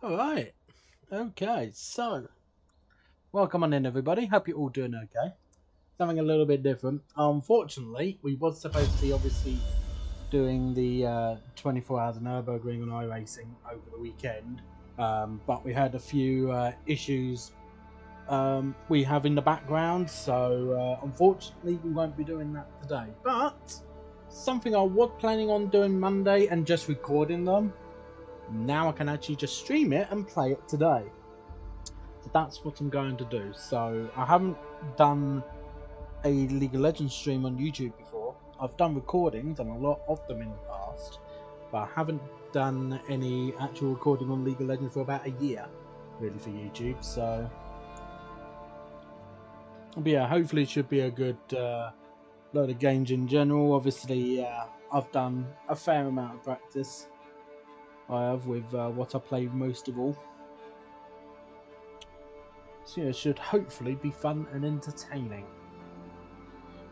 All right. Okay. So, welcome on in, everybody. Hope you're all doing okay. Something a little bit different. Unfortunately, we was supposed to be obviously doing the 24 hours of Nürburgring and iRacing over the weekend, but we had a few issues we have in the background, so unfortunately we won't be doing that today. But something I was planning on doing Monday and just recording them. Now I can actually just stream it and play it today. So that's what I'm going to do. So I haven't done a League of Legends stream on YouTube before. I've done recordings and a lot of them in the past, but I haven't done any actual recording on League of Legends for about a year, really, for YouTube. So, but yeah, hopefully it should be a good load of games in general. Obviously, I've done a fair amount of practice. I have with what I play most of all. So yeah, it should hopefully be fun and entertaining.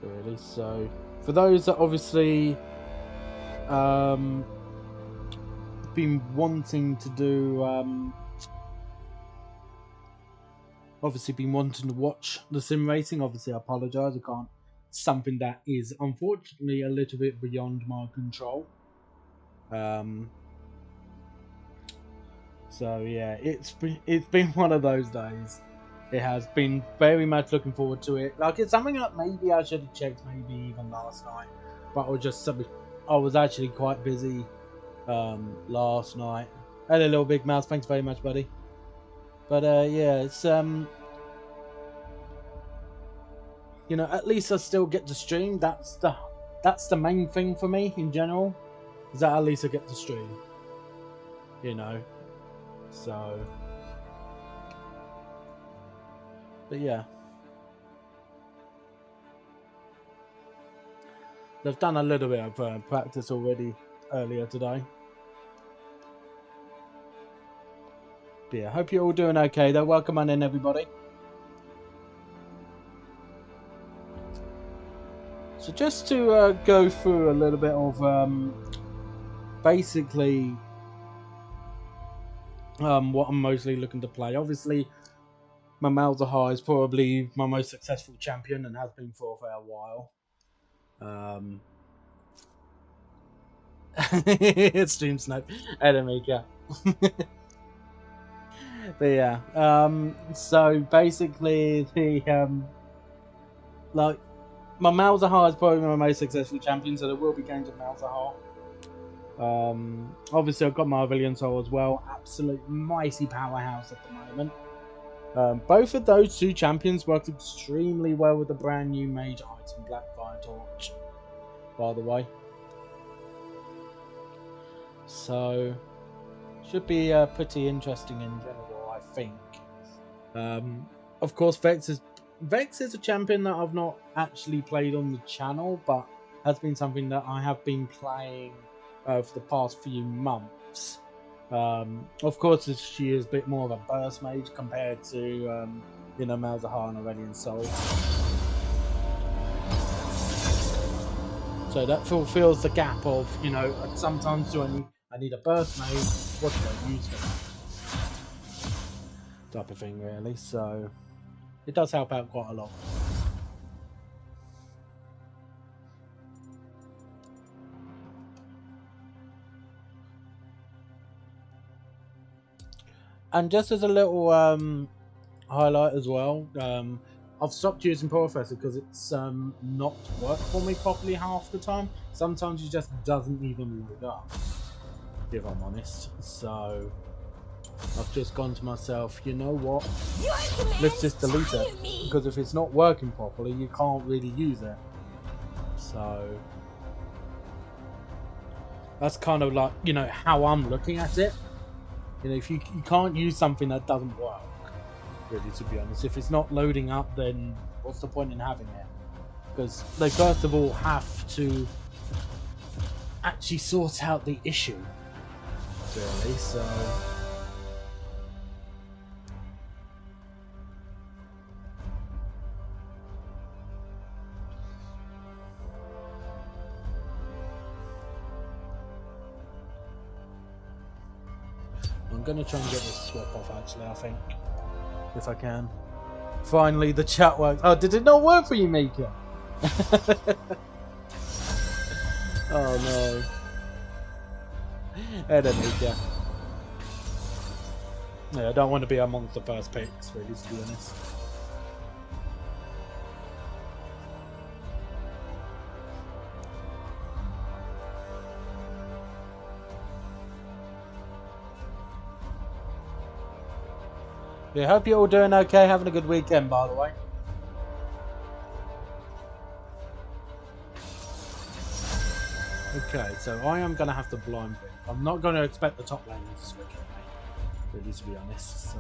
Really, so for those that obviously been wanting to do obviously been wanting to watch the sim racing, obviously I apologize, I can't. Something that is unfortunately a little bit beyond my control. So yeah, it's been one of those days. It has been very much looking forward to it. Like, it's something that maybe I should have checked maybe even last night, but I was actually quite busy last night. Hello, little big mouse. Thanks very much, buddy. But yeah, it's at least I still get to stream. That's the main thing for me in general. Is that at least I get to stream. You know, so. But yeah. They've done a little bit of practice already earlier today. But yeah, hope you're all doing okay though. Welcome on in, everybody. So just to go through a little bit of basically what I'm mostly looking to play. Obviously, my Malzahar is probably my most successful champion and has been for a fair while. Stream snipe, Edamika. But yeah, so basically like my Malzahar is probably my most successful champion, so there will be games of Malzahar. Obviously I've got Marvellian Soul as well, absolute mighty powerhouse at the moment. Both of those two champions worked extremely well with the brand new mage item, Black Fire Torch, by the way. So, should be pretty interesting in general, I think. Of course, Vex is a champion that I've not actually played on the channel, but has been something that I have been playing for the past few months. Of course, she is a bit more of a burst mage compared to Malzahar and Aurelian Soul. So that fulfills the gap of, sometimes I need a burst mage, what do I use for that? Type of thing, really. So it does help out quite a lot. And just as a little highlight as well, I've stopped using Professor because it's not worked for me properly half the time. Sometimes it just doesn't even load up, if I'm honest. So I've just gone to myself, you know what? Let's just delete it, because if it's not working properly, you can't really use it. So that's kind of like, how I'm looking at it. If you can't use something that doesn't work, really, to be honest. If it's not loading up, then what's the point in having it? Because they first of all have to actually sort out the issue, really. So I'm going to try and get this swap off, actually, I think. If I can. Finally, the chat works. Oh, did it not work for you, Mika? Oh, no. Hey there, Mika. Yeah, I don't want to be amongst the first picks, really, to be honest. Yeah, hope you're all doing okay, having a good weekend, by the way. Okay, so I am going to have to blind pick. I'm not going to expect the top lane to switch on me, really, to be honest.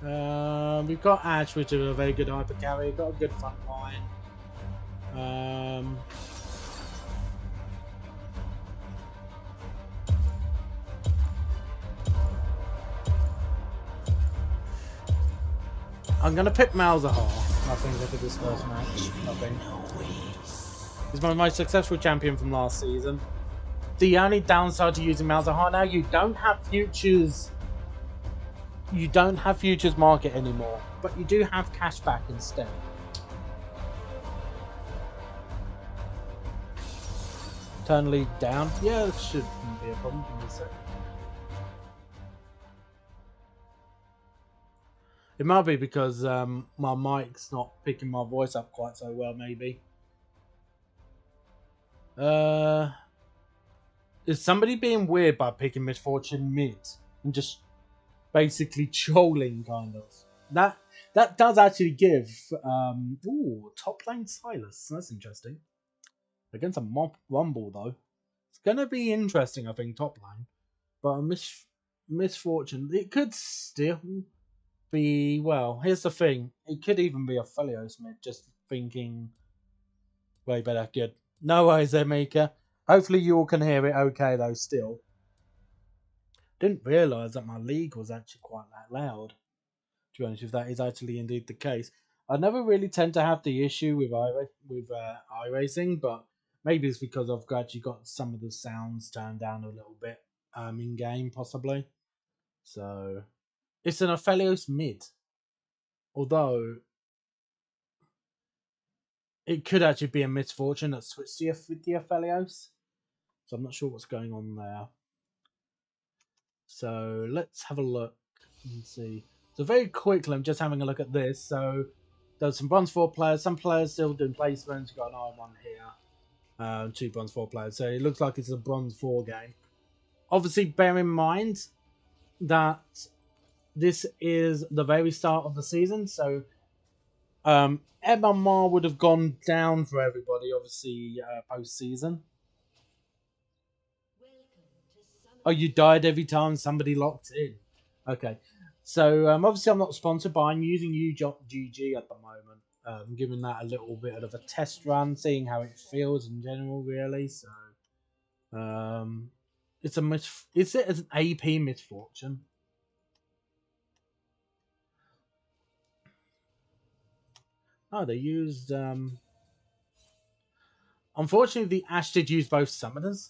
So, we've got Ash, which is a very good hyper carry. Got a good front line. I'm going to pick Malzahar, I think, after this first match. I think. He's my most successful champion from last season. The only downside to using Malzahar now, you don't have futures. You don't have futures market anymore, but you do have cashback instead. Turn lead down. Yeah, that shouldn't be a problem. Give me a sec. It might be because my mic's not picking my voice up quite so well, maybe. Is somebody being weird by picking Misfortune mid and just basically trolling, kind of? That does actually give ooh, top lane Silas. That's interesting. Against a mob rumble though. It's gonna be interesting, I think, top lane. But a Misfortune, it could still be, well, here's the thing. It could even be a Felios mid, just thinking way better. Good. No worries there, Mika. Hopefully you all can hear it okay though still. Didn't realise that my league was actually quite that loud. To be honest, if that is actually indeed the case. I never really tend to have the issue with iRacing, but maybe it's because I've actually got some of the sounds turned down a little bit in game, possibly. So it's an Aphelios mid, although it could actually be a Misfortune that switched with the Aphelios. So I'm not sure what's going on there. So let's have a look and see. So very quickly, I'm just having a look at this. So there's some bronze 4 players. Some players still doing placements. You've got an R1 here. 2 bronze 4 players. So it looks like it's a bronze 4 game. Obviously, bear in mind that this is the very start of the season. So MMR would have gone down for everybody, obviously, post-season. Oh, you died every time somebody locked in. Okay. So, obviously I'm not sponsored, but I'm using UGG at the moment. Giving that a little bit of a test run, seeing how it feels in general, really. So, it's is it an AP Misfortune? Oh, they used, unfortunately, the Ash did use both summoners.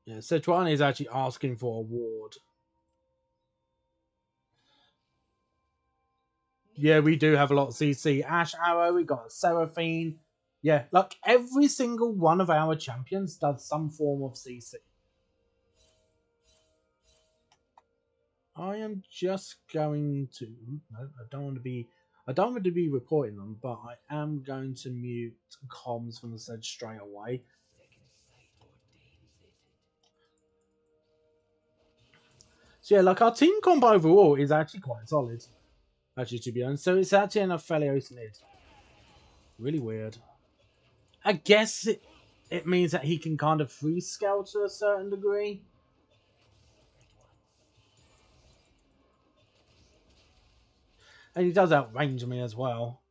Yeah, Setuani is actually asking for a ward. Yeah, we do have a lot of CC. Ash Arrow, we got Seraphine. Yeah, like every single one of our champions does some form of CC. I am just going to. No, I don't want to be. I don't want to be reporting them, but I am going to mute comms from the said straight away. So yeah, like our team comp overall is actually quite solid. Actually, to be honest, so it's actually an Aphelios mid. Really weird. I guess it means that he can kind of free scale to a certain degree. And he does outrange me as well,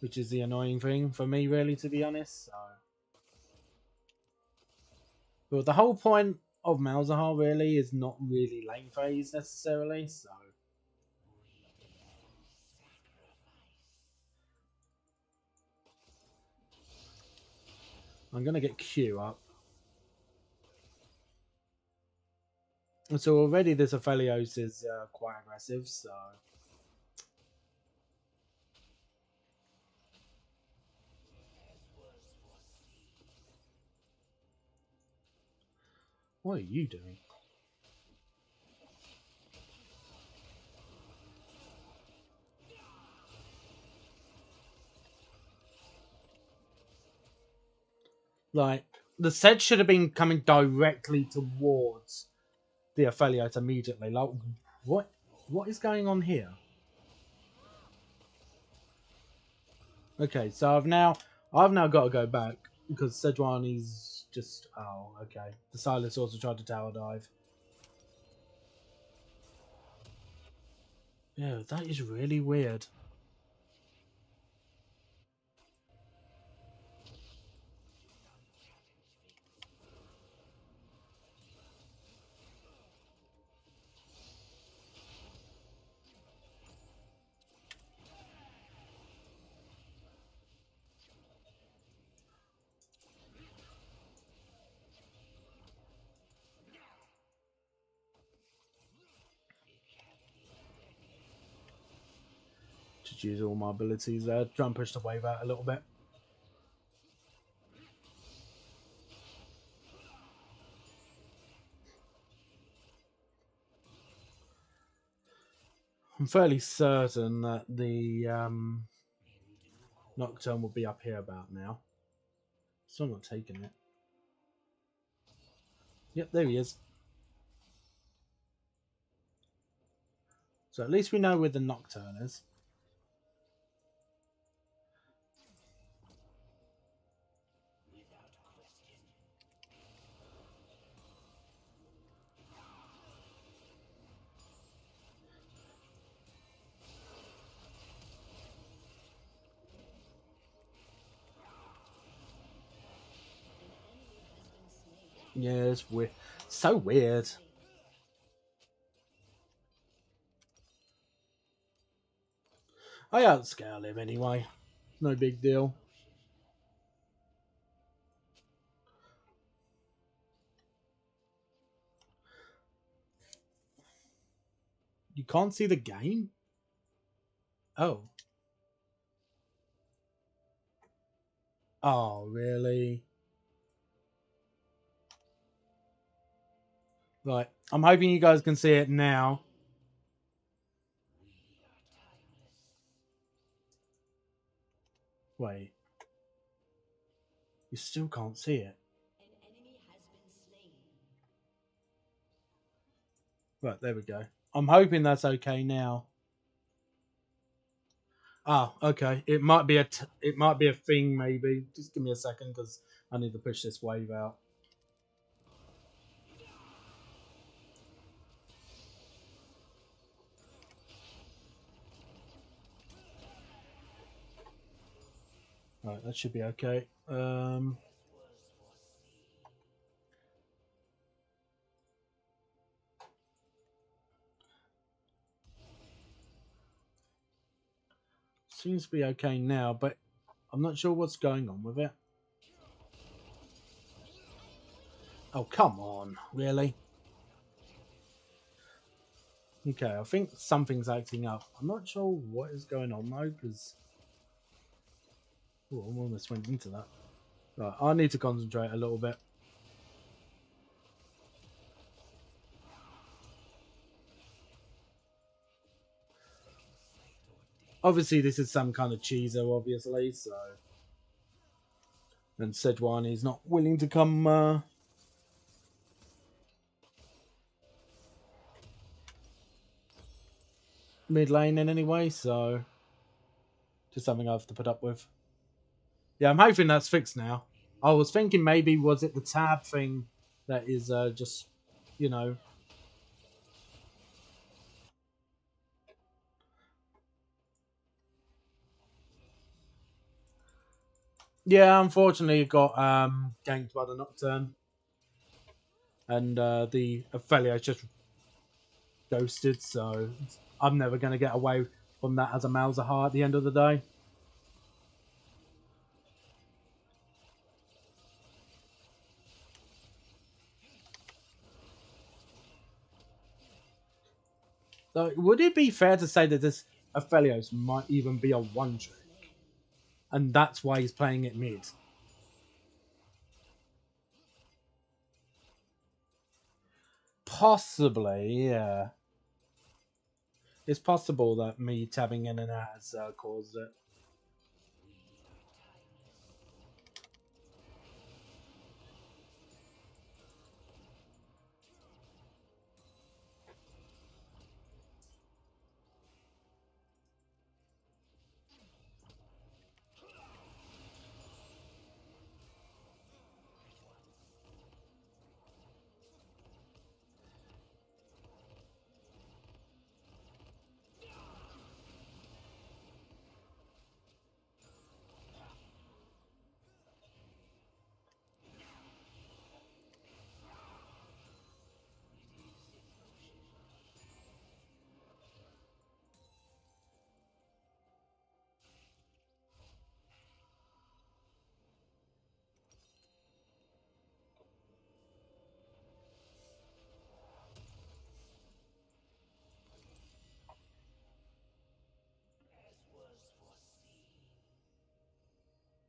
which is the annoying thing for me, really, to be honest. So, but the whole point of Malzahar really is not really lane phase necessarily. So, I'm gonna get Q up. So already this Aphelios is quite aggressive, so... What are you doing? Like, the set should have been coming directly towards the Aphelios immediately. Like, what is going on here? Okay, so I've now got to go back because Sejuani's just... Oh, okay. The Silas also tried to tower dive. Yeah, that is really weird. Just use all my abilities there. Try and push the wave out a little bit. I'm fairly certain that the Nocturne will be up here about now. So I'm not taking it. Yep, there he is. So at least we know where the Nocturne is. Yeah, it's weird. So weird. I outscale him anyway. No big deal. You can't see the game? Oh. Oh, really? Right. I'm hoping you guys can see it now. Wait. You still can't see it. Right, there we go. I'm hoping that's okay now. Ah, okay. It might be a thing maybe. Just give me a second because I need to push this wave out. Right, that should be okay. Seems to be okay now, but I'm not sure what's going on with it. Oh, come on. Really? Okay, I think something's acting up. I'm not sure what is going on though, because... Oh, I almost went into that. Right, I need to concentrate a little bit. Obviously, this is some kind of cheeser, obviously, so... And Sejuani's not willing to come... mid lane in any way, so... Just something I have to put up with. Yeah, I'm hoping that's fixed now. I was thinking maybe was it the tab thing that is just, you know... Yeah, unfortunately it got ganked by the Nocturne. And the Aphelios just ghosted, so I'm never going to get away from that as a Malzahar at the end of the day. Like, would it be fair to say that this Aphelios might even be a one trick? And that's why he's playing it mid. Possibly, yeah. It's possible that me tabbing in and out has caused it.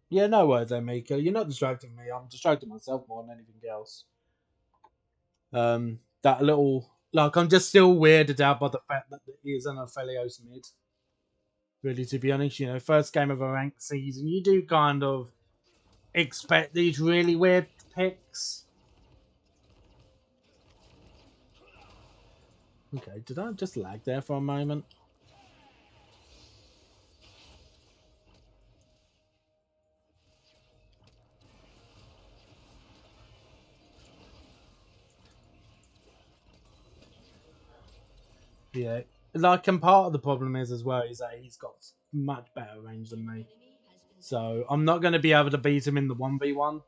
Yeah, no worries, Amika. You're not distracting me. I'm distracting myself more than anything else. That little, like, I'm just still weirded out by the fact that it is an Aphelios mid. Really, to be honest, you know, first game of a ranked season, you do kind of expect these really weird picks. Okay, did I just lag there for a moment? Yeah, like, and part of the problem is as well is that he's got much better range than me. So I'm not going to be able to beat him in the 1v1.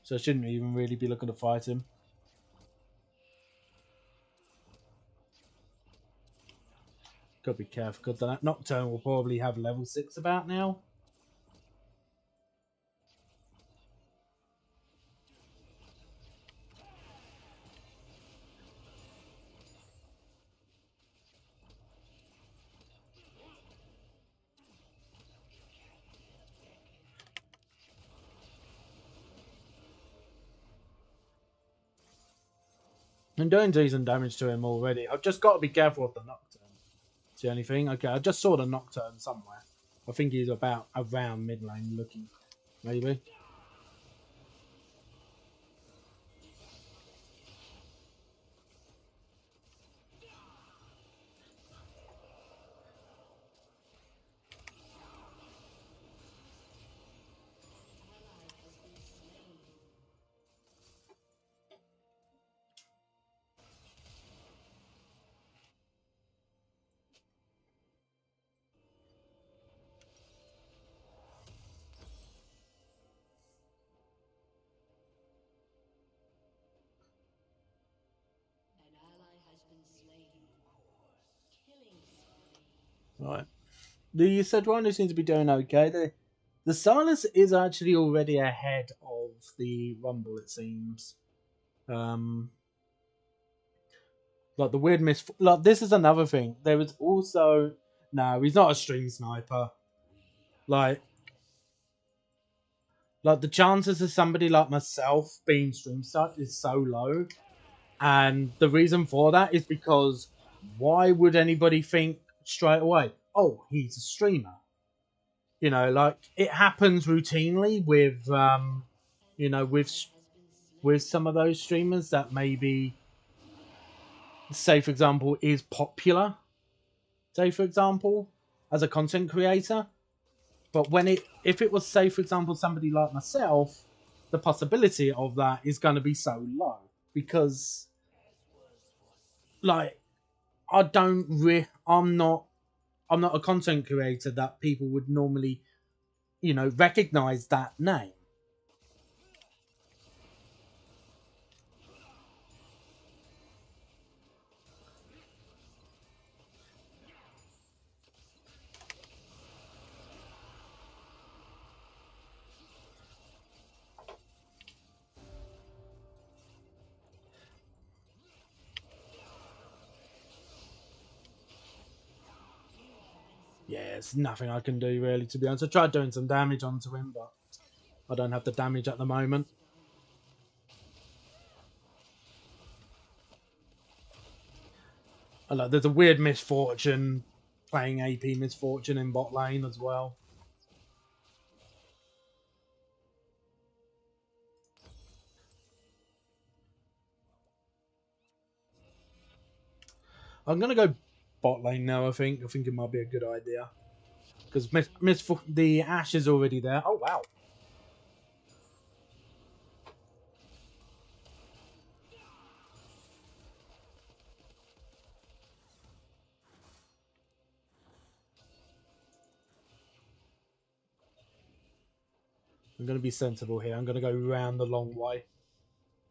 So I shouldn't even really be looking to fight him. Gotta be careful because that Nocturne will probably have level 6 about now. I'm doing decent damage to him already. I've just got to be careful with the Nocturne. It's the only thing. Okay, I just saw the Nocturne somewhere. I think he's about around mid lane looking. Maybe. Right. The Sejuani seems to be doing okay. The Silas is actually already ahead of the Rumble, it seems. Like the weird miss. Like, this is another thing. There is also no. He's not a stream sniper. Like the chances of somebody like myself being stream sniped is so low, and the reason for that is because why would anybody think straight away? Oh, he's a streamer. You know, like, it happens routinely with you know, with some of those streamers that maybe, say for example, is popular. Say for example, as a content creator. But if it was, say, for example, somebody like myself, the possibility of that is going to be so low because, like, I'm not a content creator that people would normally, you know, recognize that name. Yeah, it's nothing I can do really, to be honest. I tried doing some damage onto him, but I don't have the damage at the moment. I know there's a weird misfortune playing AP misfortune in bot lane as well. I'm gonna go bot lane now. I think it might be a good idea because the Ashe is already there. Oh wow! I'm gonna be sensible here. I'm gonna go round the long way.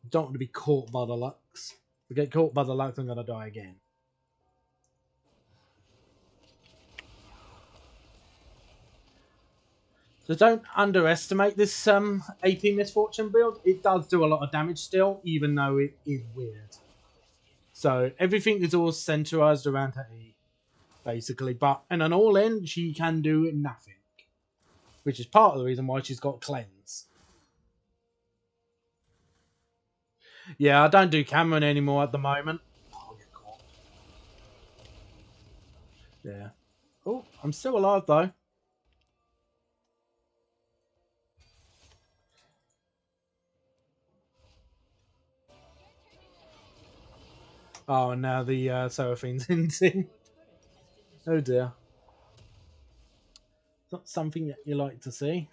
Don't want to be caught by the Lux. If I get caught by the Lux, I'm gonna die again. So don't underestimate this AP Misfortune build. It does do a lot of damage still, even though it is weird. So everything is all centralized around her E, basically. But in an all-in, she can do nothing. Which is part of the reason why she's got Cleanse. Yeah, I don't do Cameron anymore at the moment. Oh, I'll get caught. Yeah. Oh, I'm still alive though. Oh, and now the Seraphine's in. Oh dear. Not something that you like to see.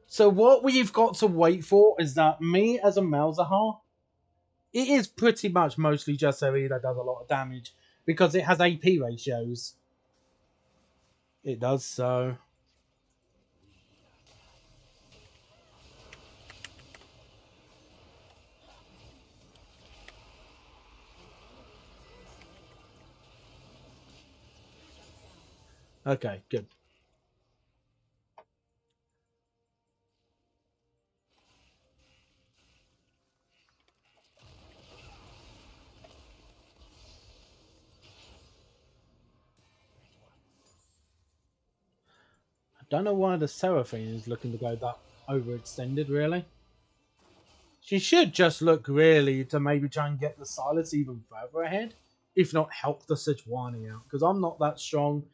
So what we've got to wait for is that me as a Malzahar, it is pretty much mostly just Zoe that does a lot of damage because it has AP ratios. It does so. Okay, good. I don't know why the Seraphine is looking to go that overextended, really. She should just look really to maybe try and get the Silas even further ahead, if not help the Sejuani out, because I'm not that strong.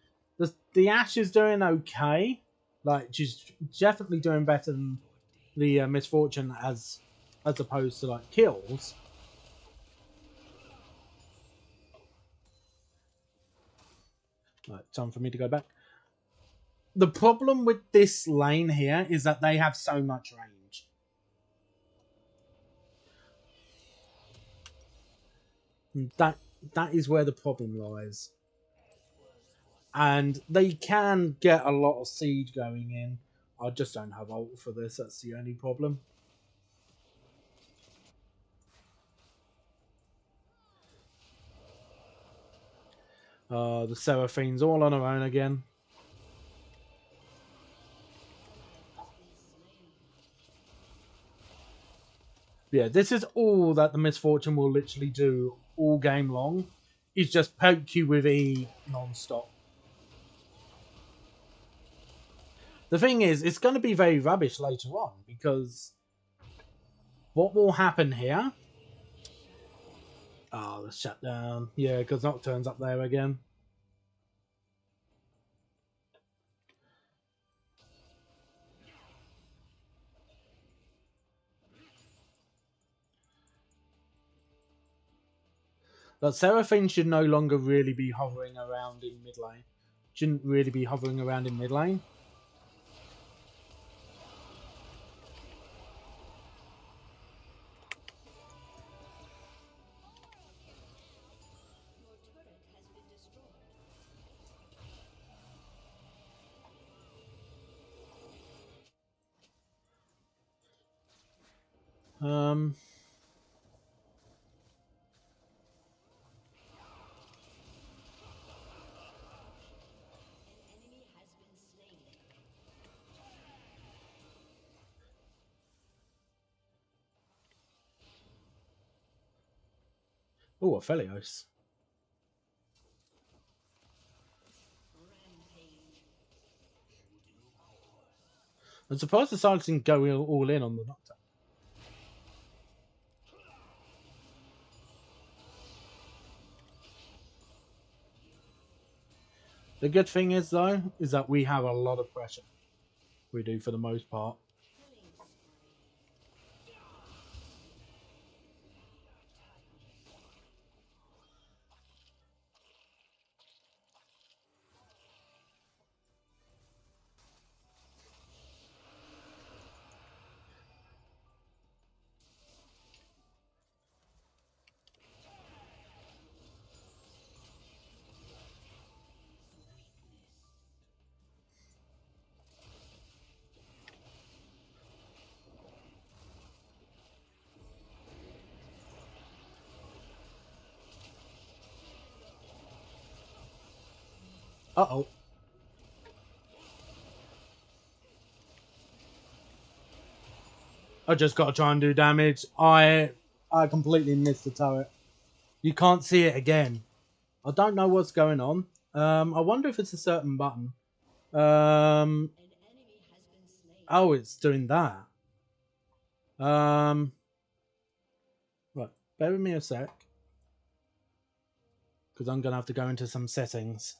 The Ashe is doing okay. Like, she's definitely doing better than the Misfortune as opposed to, like, kills. Right, time for me to go back. The problem with this lane here is that they have so much range. That is where the problem lies. And they can get a lot of siege going in. I just don't have ult for this, that's the only problem. The Seraphine's all on her own again. Yeah, this is all that the Misfortune will literally do all game long. Is just poke you with E non-stop. The thing is, it's going to be very rubbish later on, because what will happen here... Oh, the shutdown. Yeah, because Nocturne's up there again. But Seraphine should no longer really be hovering around in mid lane. Shouldn't really be hovering around in mid lane. Oh, Aphelios. I'm surprised the Silence didn't go all in on the Nocturne. The good thing is, though, is that we have a lot of pressure. We do, for the most part. Uh-oh. I just got to try and do damage. I completely missed the turret. You can't see it again. I don't know what's going on. I wonder if it's a certain button. Oh, it's doing that. Right, bear with me a sec. Because I'm going to have to go into some settings.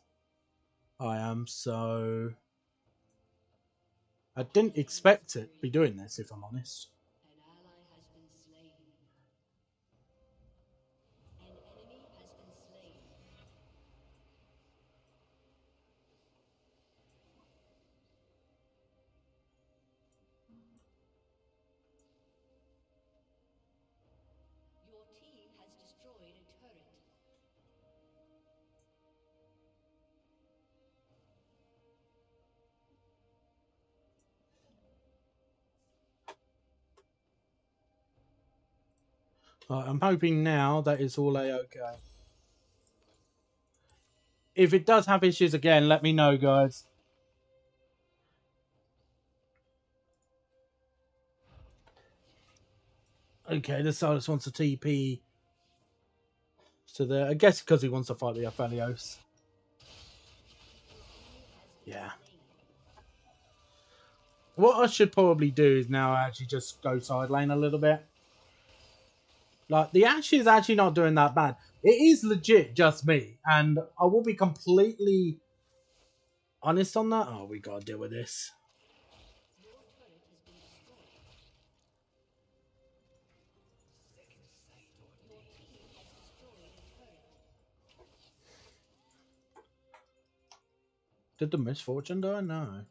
I am, so... I didn't expect it to be doing this, if I'm honest. Right, I'm hoping now that it's all A-okay. If it does have issues again, let me know, guys. Okay, the Silas wants a TP to there. I guess because he wants to fight the Aphelios. Yeah. What I should probably do is now actually just go side lane a little bit. Like, the Ashe is actually not doing that bad. It is legit just me. And I will be completely honest on that. Oh, we gotta deal with this. Did the misfortune die? No.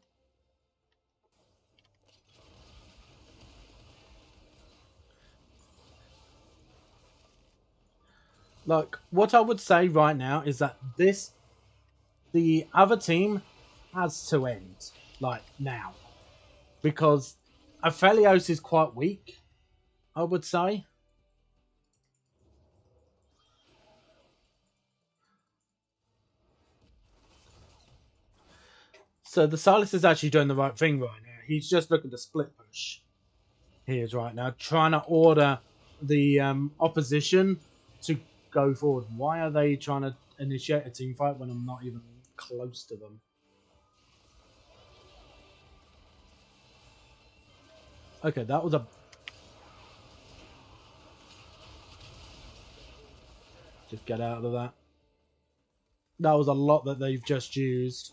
Like, what I would say right now is that the other team has to end. Like, now. Because Aphelios is quite weak, I would say. So the Silas is actually doing the right thing right now. He's just looking to split push. He is right now, trying to order the opposition to go forward. Why are they trying to initiate a team fight when I'm not even close to them? Okay, that was a... Just get out of that. That was a lot that they've just used.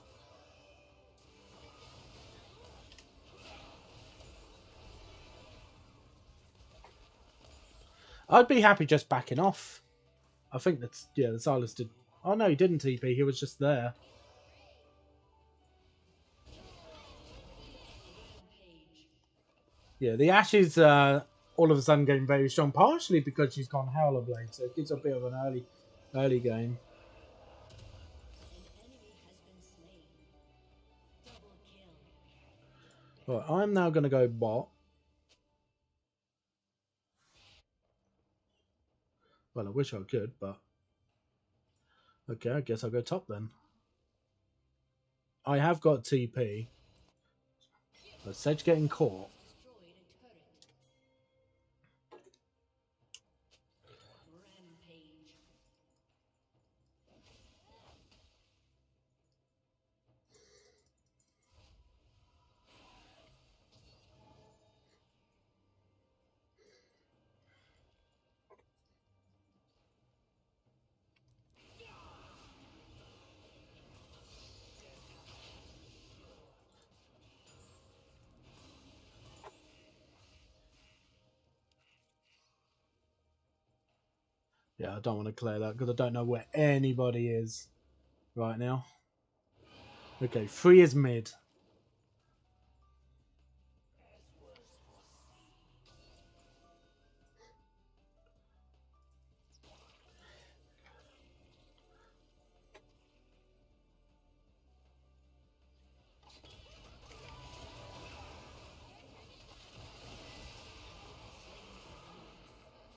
I'd be happy just backing off. I think that's... Yeah, the Silas did... Oh, no, he didn't TP. He was just there. Yeah, the Ashe is all of a sudden getting very strong, partially because she's gone Howler Blade, so it gives a bit of an early game. Right, I'm now going to go bot. Well, I wish I could, but... Okay, I guess I'll go top then. I have got TP. But Sedge getting caught. Yeah, I don't want to clear that because I don't know where anybody is right now. Okay, 3 is mid.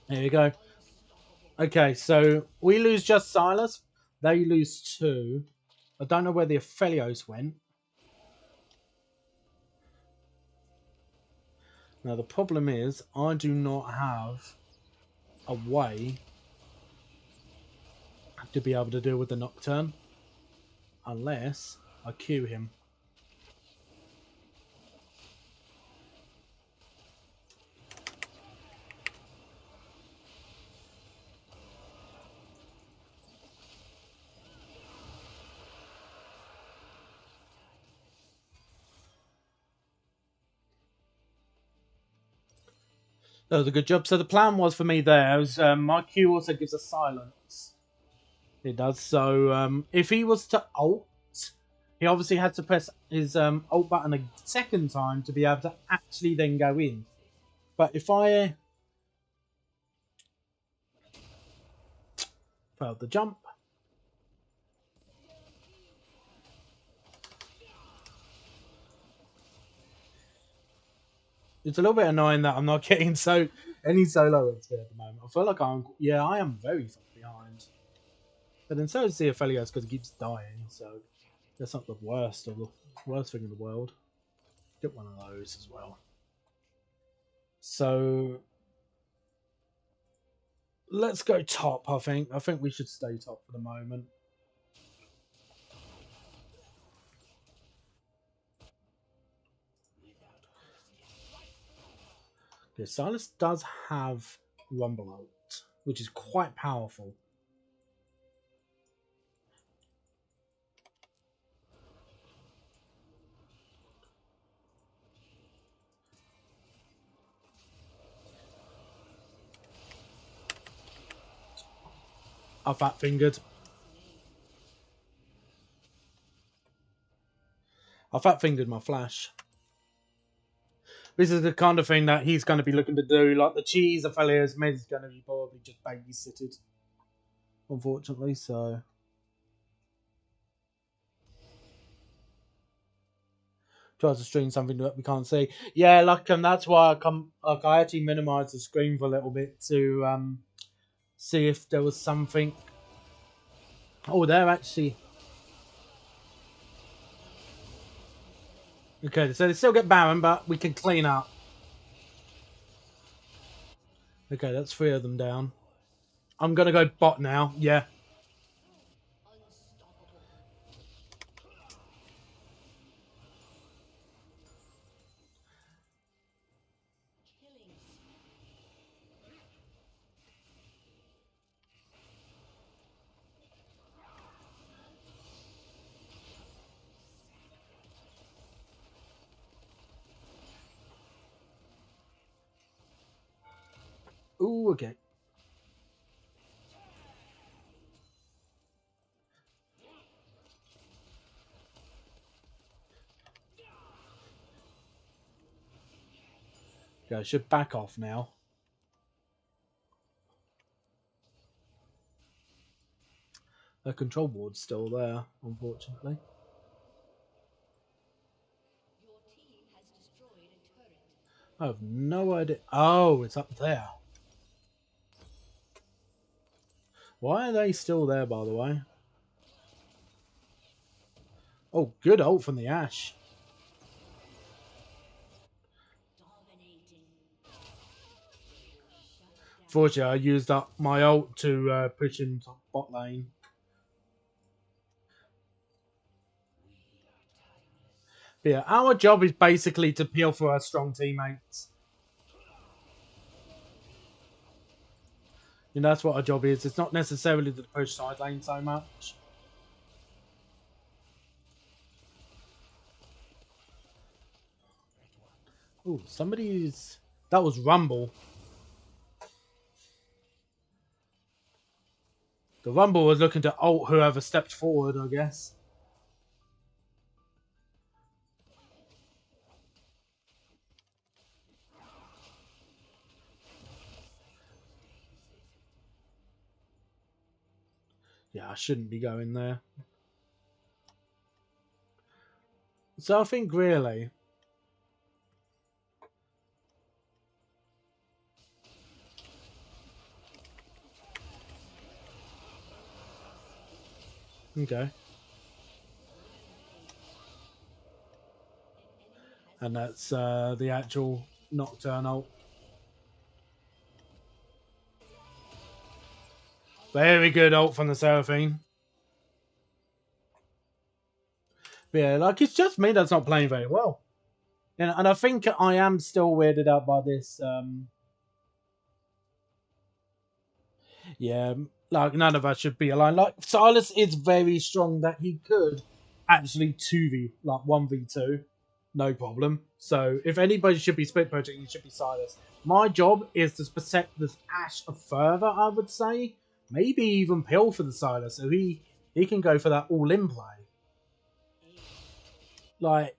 There you go. Okay, so we lose just Silas. They lose 2. I don't know where the Aphelios went. Now, the problem is I do not have a way to be able to deal with the Nocturne unless I Q him. That was a good job. So the plan was for me there was my Q also gives a silence. It does. So if he was to ult, he obviously had to press his ult button a second time to be able to actually then go in. But if I failed the jump, it's a little bit annoying that I'm not getting any solo XP at the moment. I feel like I am very far behind. But then so is the Aphelios because he keeps dying, so that's not the worst thing in the world. Get one of those as well. So let's go top, I think. I think we should stay top for the moment. Okay, Silas does have Rumble ult, which is quite powerful. I fat fingered. I fat fingered my flash. This is the kind of thing that he's going to be looking to do. Like the cheese, Aphelios mid is going to be probably just babysitted, unfortunately. So tries to stream something that we can't see. Yeah, that's why I actually minimised the screen for a little bit to see if there was something. Oh, they're actually okay. So they still get Baron, but we can clean up. Okay, that's 3 of them down. I'm gonna go bot now. Yeah. Ooh, okay. Okay, I should back off now. The control board's still there, unfortunately. I have no idea. Oh, it's up there. Why are they still there, by the way? Oh, good ult from the Ashe. Fortunately, I used up my ult to push him to bot lane. But yeah, our job is basically to peel for our strong teammates. You know, that's what our job is. It's not necessarily to push side lane so much. Oh, somebody's... That was Rumble. The Rumble was looking to ult whoever stepped forward, I guess. Yeah, I shouldn't be going there. So I think really... Okay. And that's the actual Nocturne ult. Very good ult from the Seraphine. But yeah, like, it's just me that's not playing very well. And I think I am still weirded out by this. Yeah, like, none of us should be aligned. Like, Silas is very strong that he could actually 2v, like 1v2. No problem. So, if anybody should be split pushing, it should be Silas. My job is to protect this Ashe further, I would say. Maybe even Pill for the Silas, so he can go for that all-in play. Like,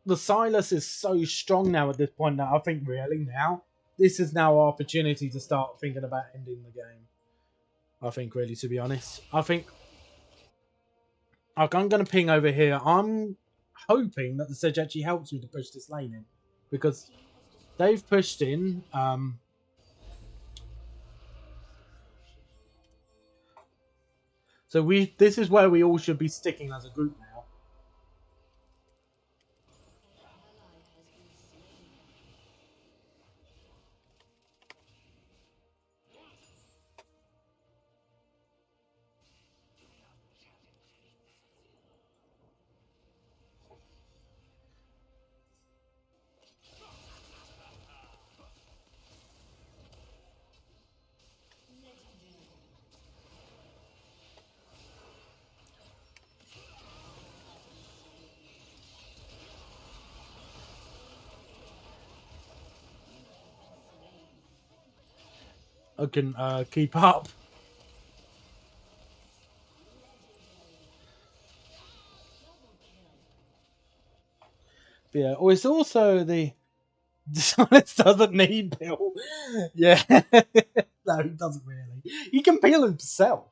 the Silas is so strong now at this point that I think really now, this is now our opportunity to start thinking about ending the game. I think really, to be honest. I think, like, I'm going to ping over here. I'm hoping that the Sedge actually helps me to push this lane in. Because they've pushed in. So this is where we all should be sticking as a group now. I can keep up. But yeah, oh, it's also the Silas doesn't need Peel. Yeah, no, he doesn't really. He can peel himself.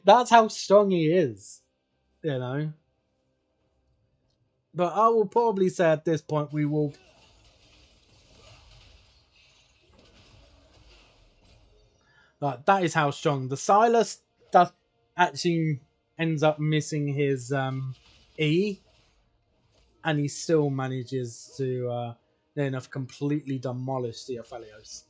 That's how strong he is, you know. But I will probably say at this point we will. Like, that is how strong the Silas does. Actually, ends up missing his E, and he still manages to then have completely demolished the Aphelios.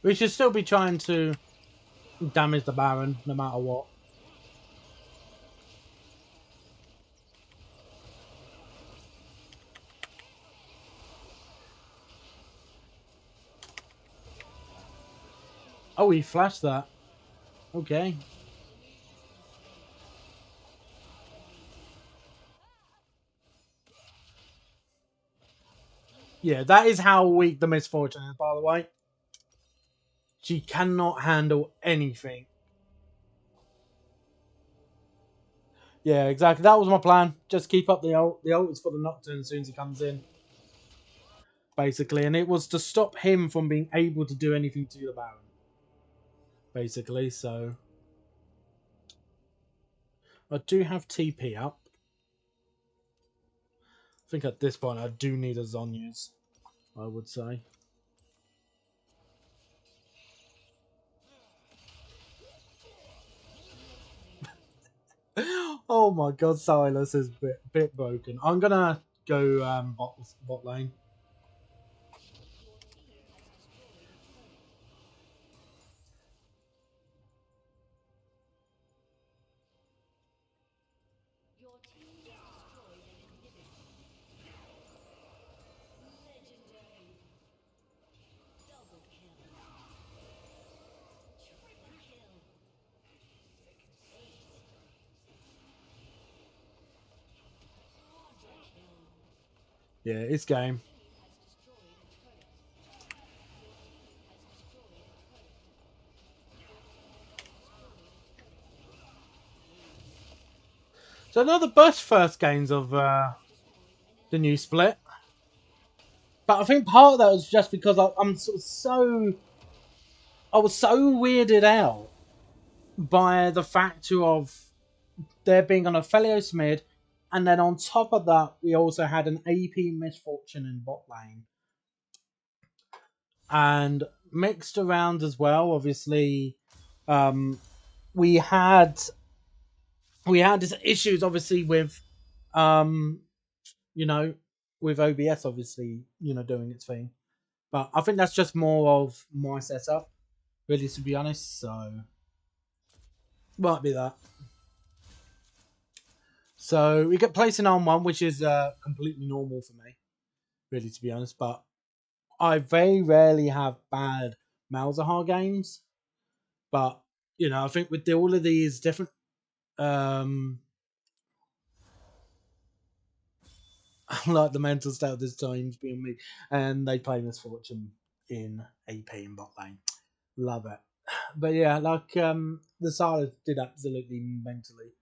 We should still be trying to damage the Baron, no matter what. Oh, he flashed that. Okay. Yeah, that is how weak the Misfortune is, by the way. She cannot handle anything. Yeah, exactly. That was my plan. Just keep up the ult. The ult is for the Nocturne as soon as he comes in. Basically. And it was to stop him from being able to do anything to the Baron. Basically, so... I do have TP up. I think at this point I do need a Zhonya's, I would say. Oh my god, Silas is a bit broken. I'm gonna go bot lane. Yeah, it's game. So they're the best first games of the new split. But I think part of that was just because I'm sort of I was so weirded out by the fact of there being an Aphelios mid, and then on top of that, we also had an AP Misfortune in bot lane. And mixed around as well, obviously, we had these issues, obviously, with, you know, with OBS, obviously, doing its thing. But I think that's just more of my setup, really, to be honest. So, might be that. So we get placing on one, which is completely normal for me, really, to be honest. But I very rarely have bad Malzahar games. But I think with all of these different, like the mental state of this team's being me, and they play Misfortune in AP and bot lane. Love it. But yeah, like the Silas did absolutely mentally.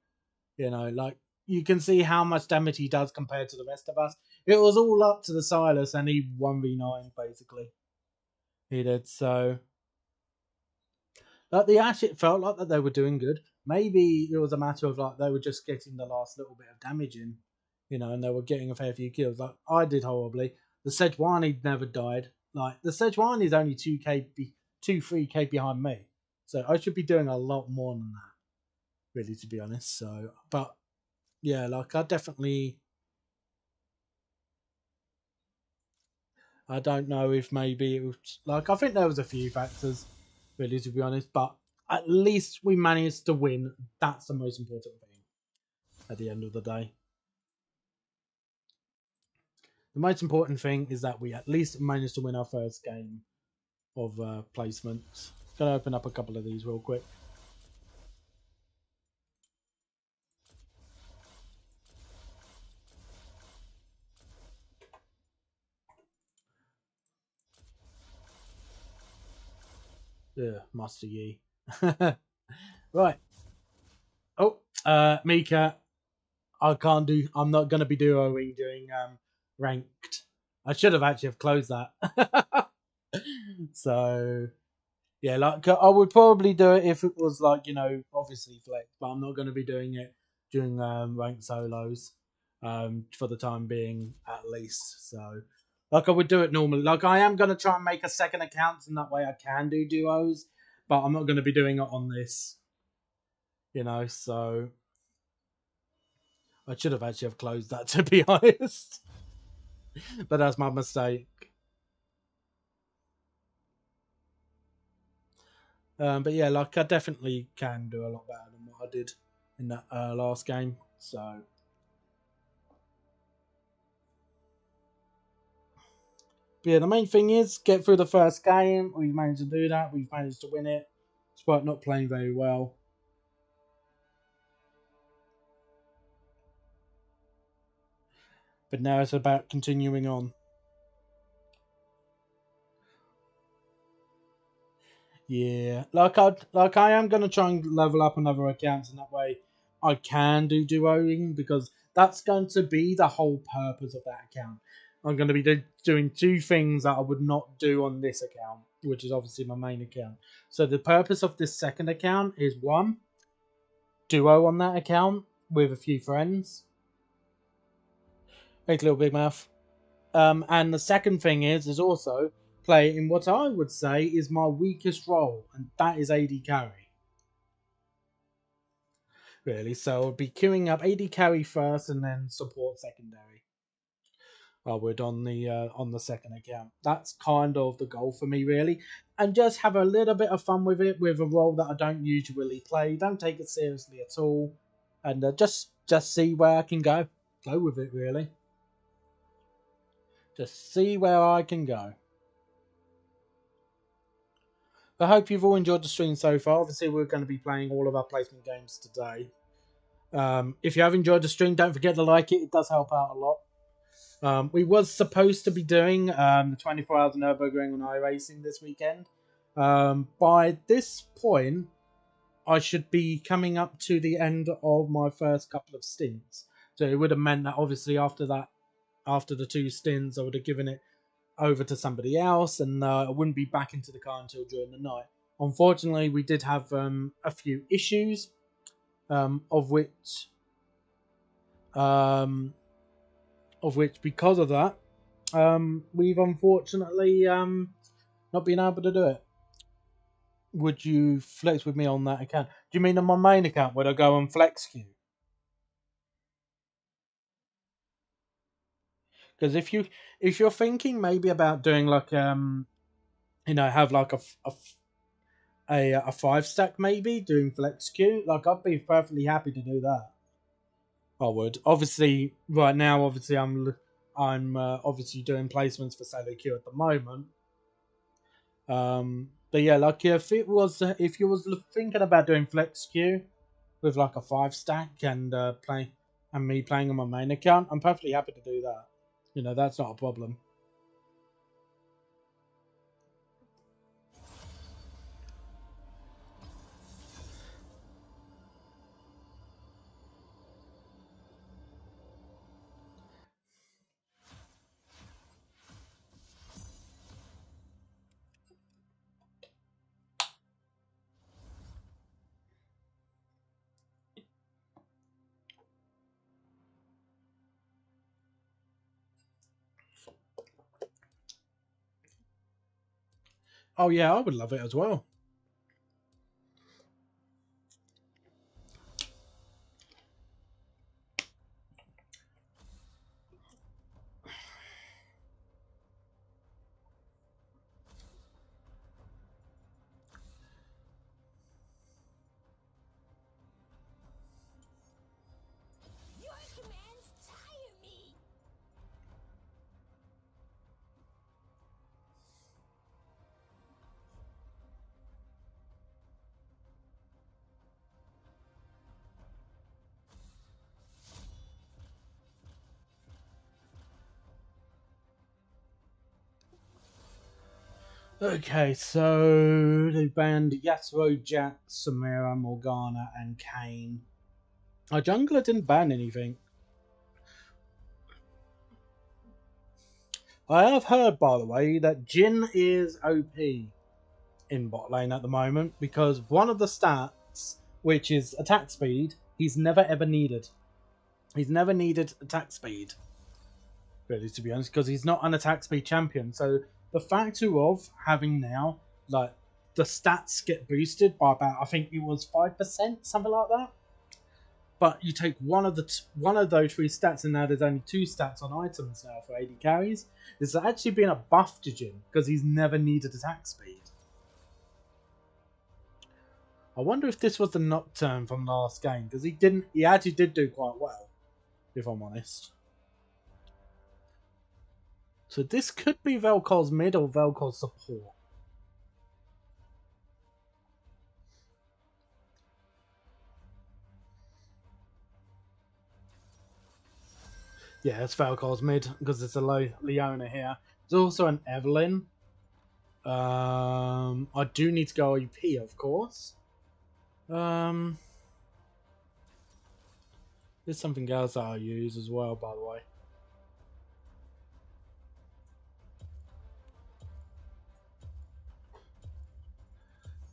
Like you can see how much damage he does compared to the rest of us. It was all up to the Silas, and he 1v9 basically. He did so. Like the Ash, it felt like that they were doing good. Maybe it was a matter of like they were just getting the last little bit of damage in, and they were getting a fair few kills. Like I did horribly. The Sejuani never died. Like the Sejuani is only 3k behind me, so I should be doing a lot more than that, really, to be honest. So, but yeah, like I don't know if maybe it was like I think there was a few factors, really, to be honest, but at least we managed to win. That's the most important thing at the end of the day. The most important thing is that we at least managed to win our first game of placements. Gonna open up a couple of these real quick. Yeah, Master Yi. Right. Oh, Mika. I'm not gonna be duoing doing ranked. I should have actually have closed that. So yeah, like I would probably do it if it was like obviously flex, but I'm not going to be doing it during ranked solos for the time being at least. So like I would do it normally. Like I am going to try and make a second account, and that way I can do duos, but I'm not going to be doing it on this. So I should have actually have closed that to be honest, but that's my mistake. But yeah, like I definitely can do a lot better than what I did in that last game. So but yeah, the main thing is get through the first game. We've managed to do that. We've managed to win it, despite not playing very well. But now it's about continuing on. Yeah, like I am gonna try and level up another account, and that way I can do duoing because that's going to be the whole purpose of that account. I'm going to be doing two things that I would not do on this account, which is obviously my main account. So the purpose of this second account is one, duo on that account with a few friends. Make a little big mouth. And the second thing is also play in what I would say is my weakest role, and that is AD carry. Really, so I'll be queuing up AD carry first and then support secondary. I would on the second account. That's kind of the goal for me, really, and just have a little bit of fun with it with a role that I don't usually play. Don't take it seriously at all, and just see where I can go. Go with it, really. Just see where I can go. I hope you've all enjoyed the stream so far. Obviously, we're going to be playing all of our placement games today. If you have enjoyed the stream, don't forget to like it. It does help out a lot. We was supposed to be doing the 24 hours of Nürburgring on iRacing this weekend. By this point, I should be coming up to the end of my first couple of stints. So it would have meant that obviously after the two stints, I would have given it over to somebody else, and I wouldn't be back into the car until during the night. Unfortunately, we did have a few issues, of which because of that, we've unfortunately not been able to do it. Would you flex with me on that account? Do you mean on my main account? Would I go and flex queue? Because if you're thinking maybe about doing like have like a 5 stack maybe doing flex queue, like I'd be perfectly happy to do that. I would. Obviously, right now, obviously I'm obviously doing placements for solo queue at the moment. But yeah, like if you was thinking about doing flex queue with like a 5 stack and me playing on my main account, I'm perfectly happy to do that. That's not a problem. Oh yeah, I would love it as well. Okay, so they banned Yasuo, Jack, Samira, Morgana, and Kane. Our jungler didn't ban anything. I have heard, by the way, that Jin is OP in bot lane at the moment because one of the stats, which is attack speed, he's never ever needed. He's never needed attack speed, really, to be honest, because he's not an attack speed champion. So the factor of having now, like, the stats get boosted by about, I think it was 5%, something like that. But you take one of those 3 stats, and now there's only 2 stats on items now for AD carries. There's actually been a buff to Jin because he's never needed attack speed. I wonder if this was the Nocturne from last game because he actually did do quite well, if I'm honest. So this could be Vel'Koz's mid or Vel'Koz's support. Yeah, it's Vel'Koz's mid because it's a Leona here. There's also an Evelyn. I do need to go OP, of course. There's something else that I use as well, by the way.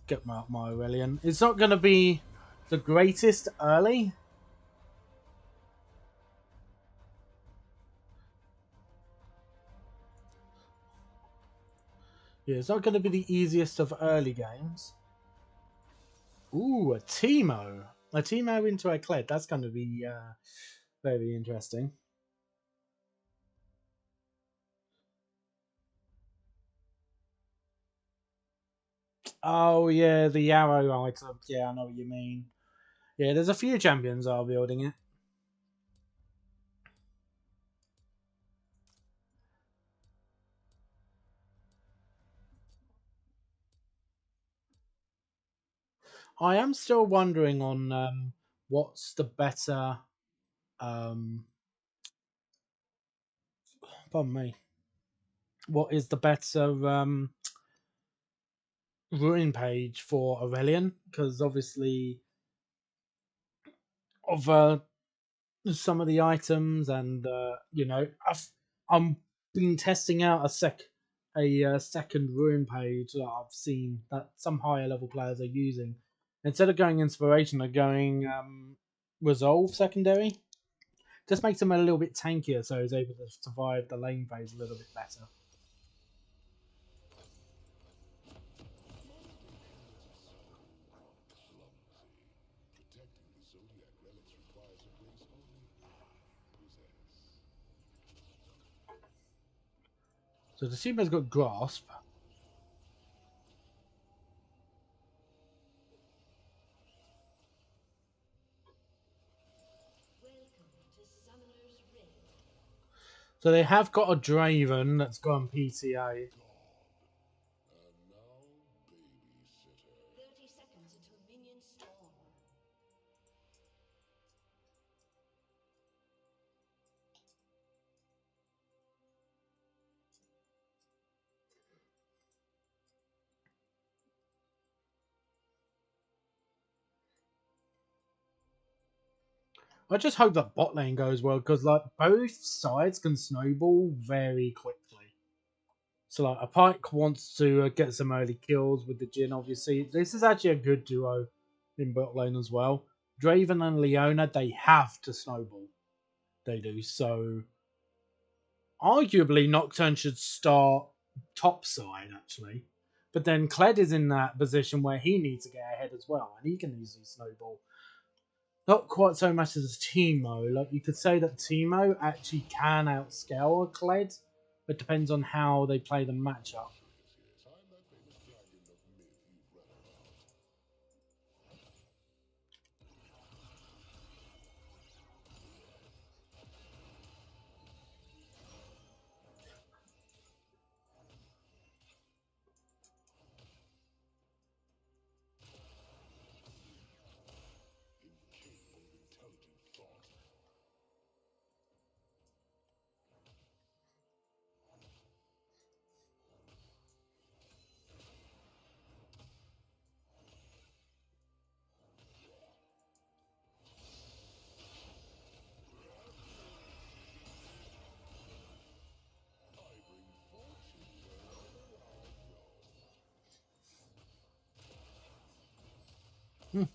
Get my Aurelion. It's not going to be the greatest early. Yeah, it's not going to be the easiest of early games. Ooh, a Teemo. A Teemo into a Kled. That's going to be very interesting. Oh, yeah, the arrow item. Yeah, I know what you mean. Yeah, there's a few champions that are building it. I am still wondering on what's the better... pardon me. What is the better ruin page for Aurelion? Because obviously of some of the items, and you know, I'm been testing out a second ruin page that I've seen that some higher level players are using. Instead of going inspiration, they're going resolve secondary. Just makes him a little bit tankier, so he's able to survive the lane phase a little bit better. So the Sumo's got grasp. So they have got a Draven that's gone PTA. I just hope that bot lane goes well, because like both sides can snowball very quickly. So like a Pike wants to get some early kills with the Jhin. Obviously, this is actually a good duo in bot lane as well. Draven and Leona, they have to snowball. They do. So arguably, Nocturne should start top side actually, but then Kled is in that position where he needs to get ahead as well, and he can easily snowball. Not quite so much as Teemo. Like you could say that Teemo actually can outscale a Kled. It depends on how they play the matchup.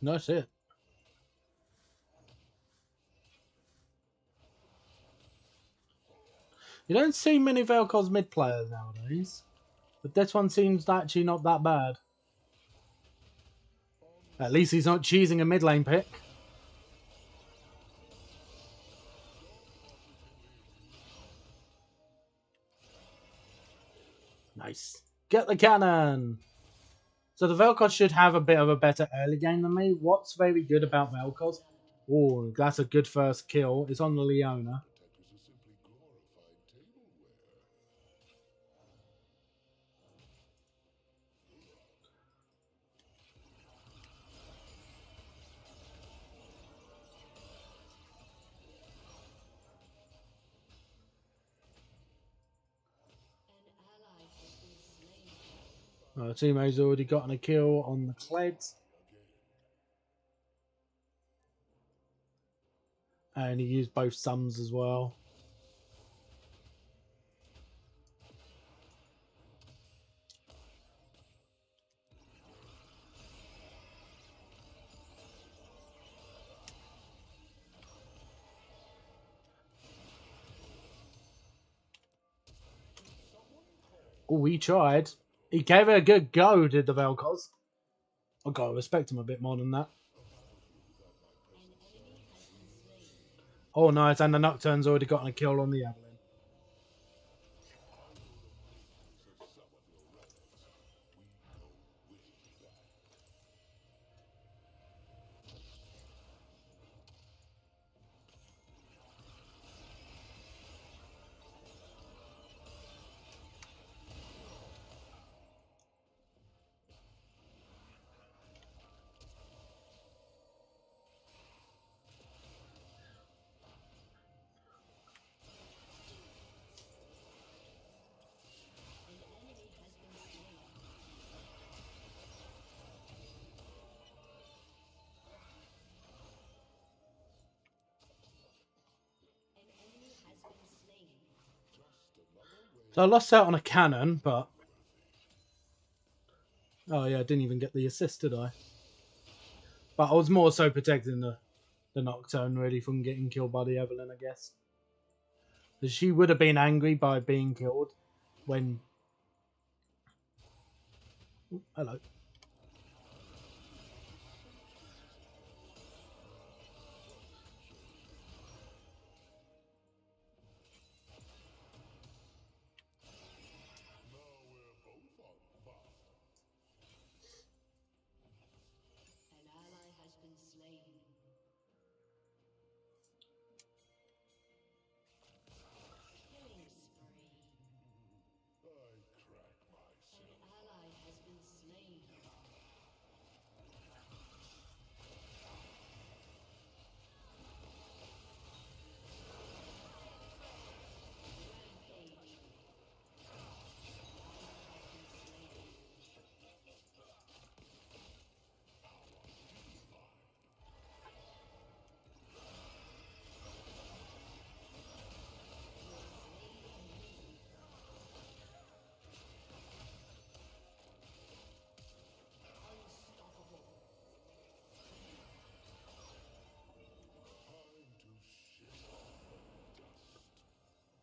That's it. You don't see many Vel'Koz mid players nowadays, but this one seems actually not that bad. At least he's not choosing a mid lane pick. Nice. Get the cannon! So the Vel'Koz should have a bit of a better early game than me. What's very good about Vel'Koz? Oh, that's a good first kill. It's on the Leona. Timo's already gotten a kill on the Kleds. And he used both sums as well. Oh, he tried. He gave it a good go, did the Vel'Koz. I've got to respect him a bit more than that. Oh, nice. And the Nocturne's already gotten a kill on the Evelyn. So I lost out on a cannon, but... Oh yeah, I didn't even get the assist, did I? But I was more so protecting the Nocturne, really, from getting killed by the Evelyn, I guess. She would have been angry by being killed when... Ooh, hello.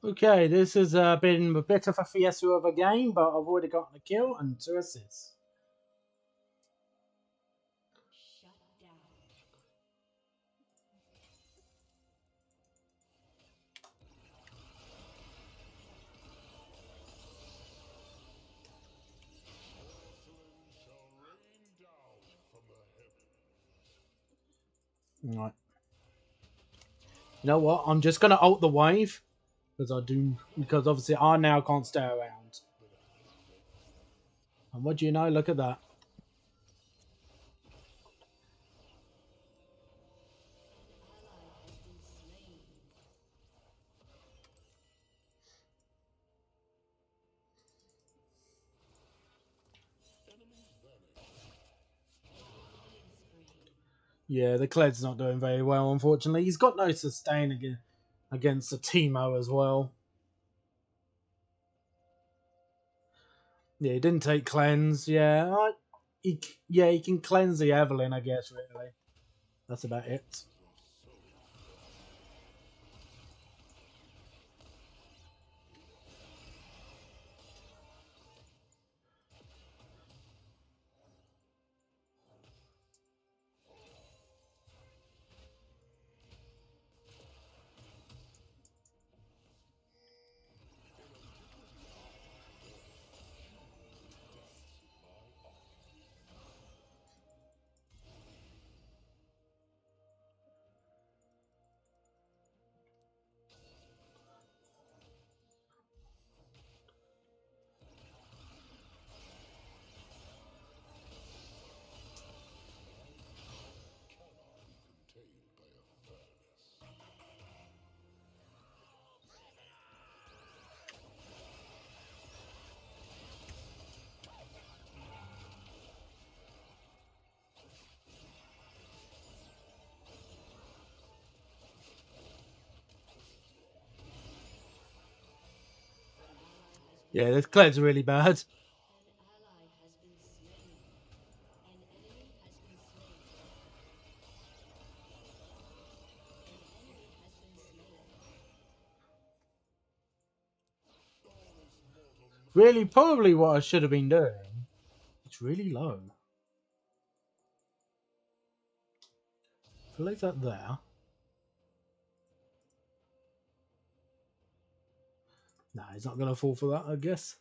Okay, this has been a bit of a fiesta of a game, but I've already gotten a kill and 2 assists. Right. You know what? I'm just going to ult the wave. Because obviously I now can't stay around. And what do you know? Look at that. Yeah, the Kled's not doing very well, unfortunately. He's got no sustain against the Teemo as well. Yeah, he didn't take cleanse. Yeah, he can cleanse the Evelyn, I guess, really. That's about it. Yeah, this Cled's really bad. Really, probably what I should have been doing. It's really low. I'll leave that there. Nah, he's not going to fall for that, I guess.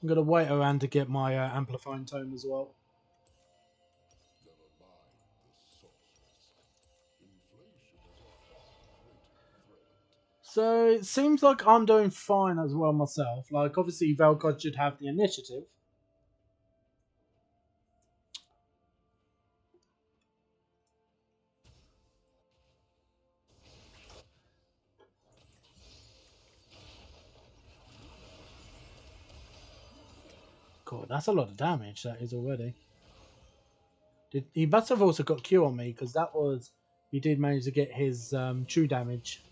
I'm going to wait around to get my amplifying tome as well. So it seems like I'm doing fine as well myself. Like, obviously, Vel'Koz should have the initiative. God, that's a lot of damage, that is already. He must have also got Q on me, because that was... He did manage to get his true damage.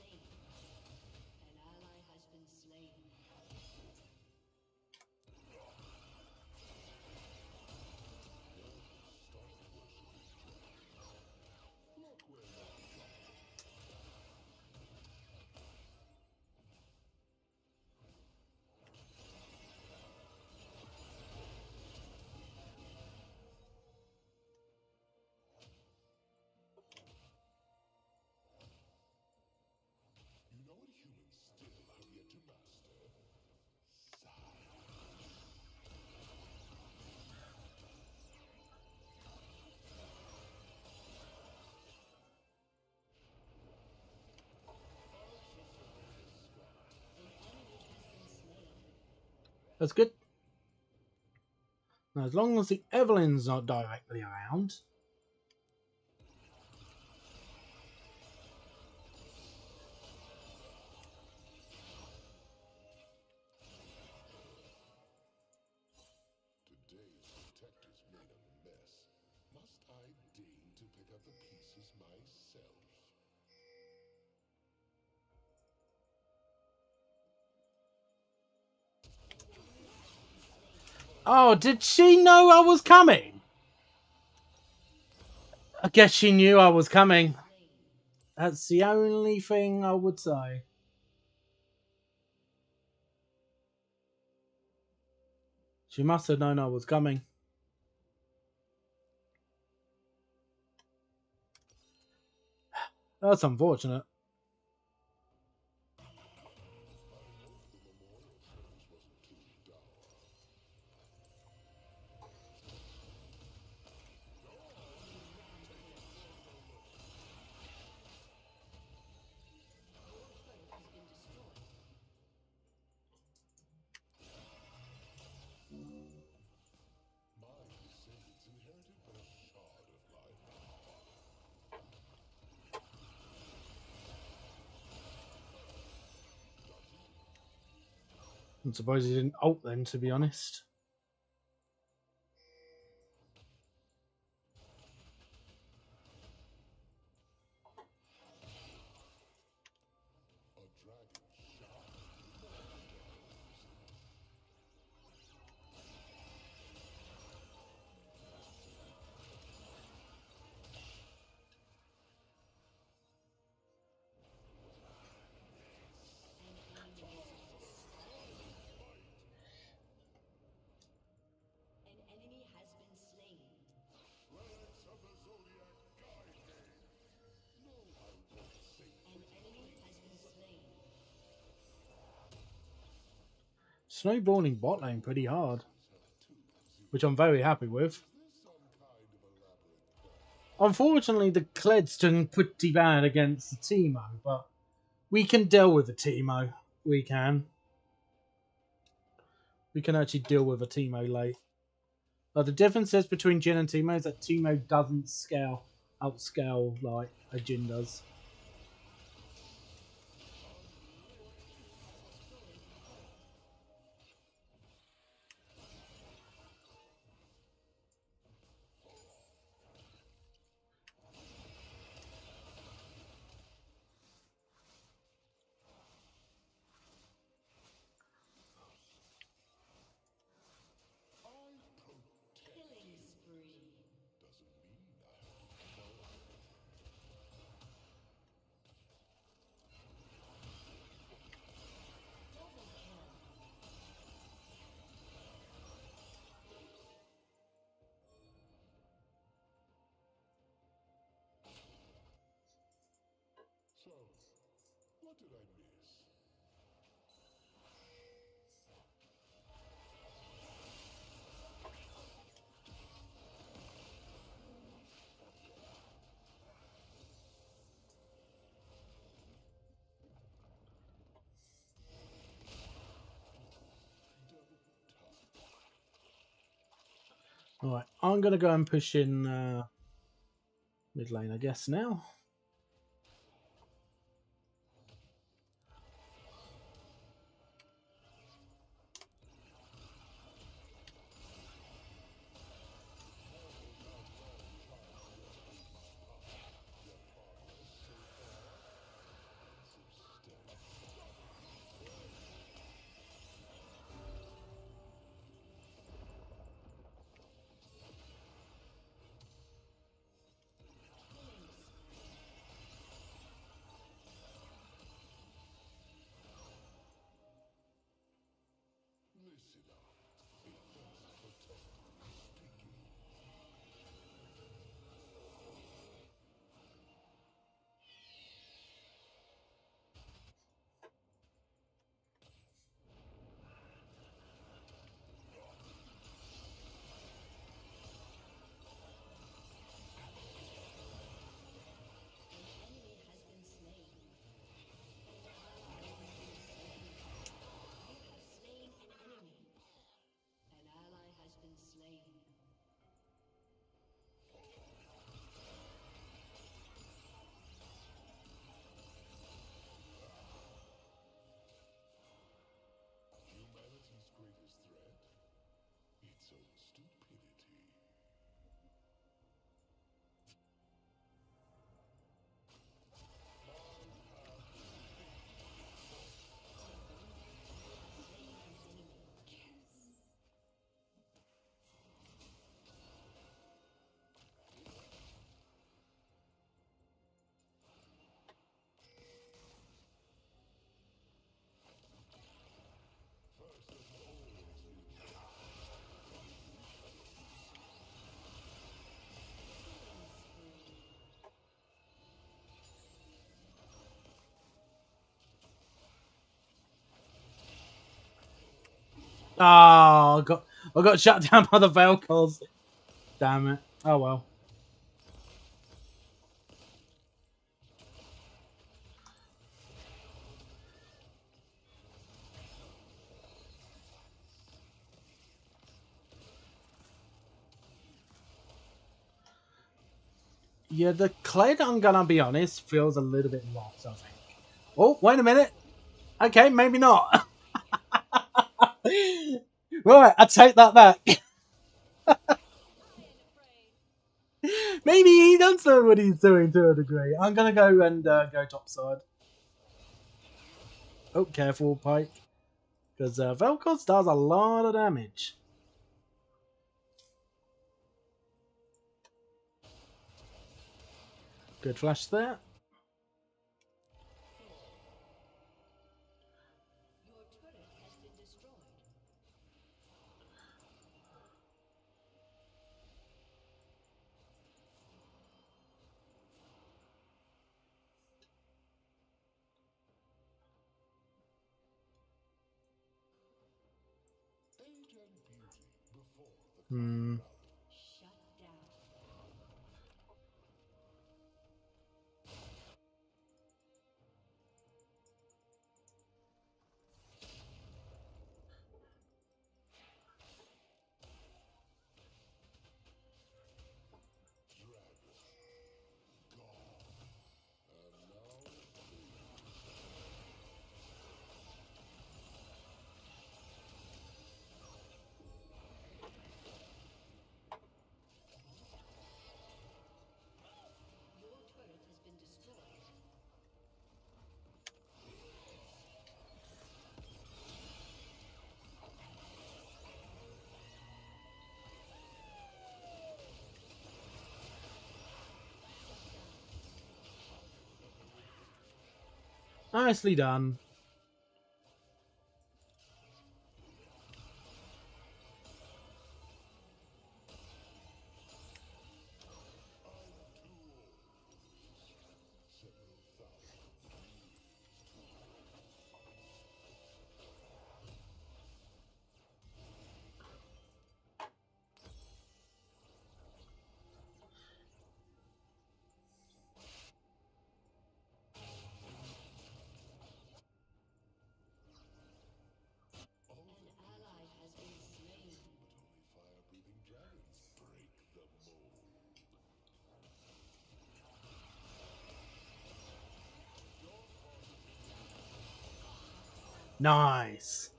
That's good. Now, as long as the Evelyn's not directly around... Oh, did she know I was coming? I guess she knew I was coming. That's the only thing I would say. She must have known I was coming. That's unfortunate. I'm surprised he didn't ult then, to be honest. Snowballing bot lane pretty hard, which I'm very happy with. Unfortunately, the Cled's doing pretty bad against the Teemo, but we can deal with the Teemo. We can. We can actually deal with a Teemo late. The difference is between Jhin and Teemo is that Teemo doesn't outscale like a Jhin does. Alright, I'm going to go and push in mid lane, I guess, now. Oh, I got shut down by the Vel'Koz. Damn it. Oh well. Yeah, the Kled, I'm gonna be honest, feels a little bit lost, I think. Oh, wait a minute. Okay, maybe not. Right, I take that back. Maybe he does know what he's doing to a degree. I'm gonna go and go topside. Oh, careful, Pike. Because Vel'Koz does a lot of damage. Good flash there. Hmm. Nicely done. Nice.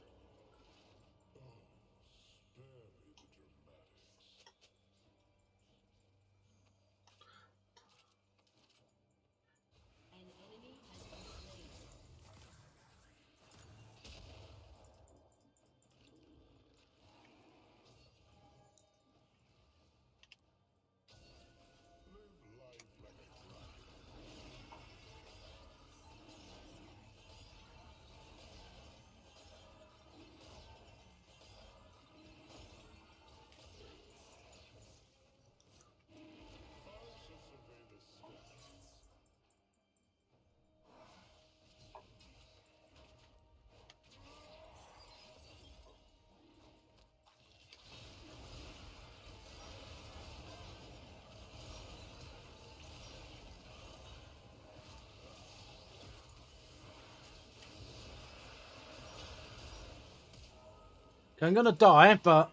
I'm gonna die, but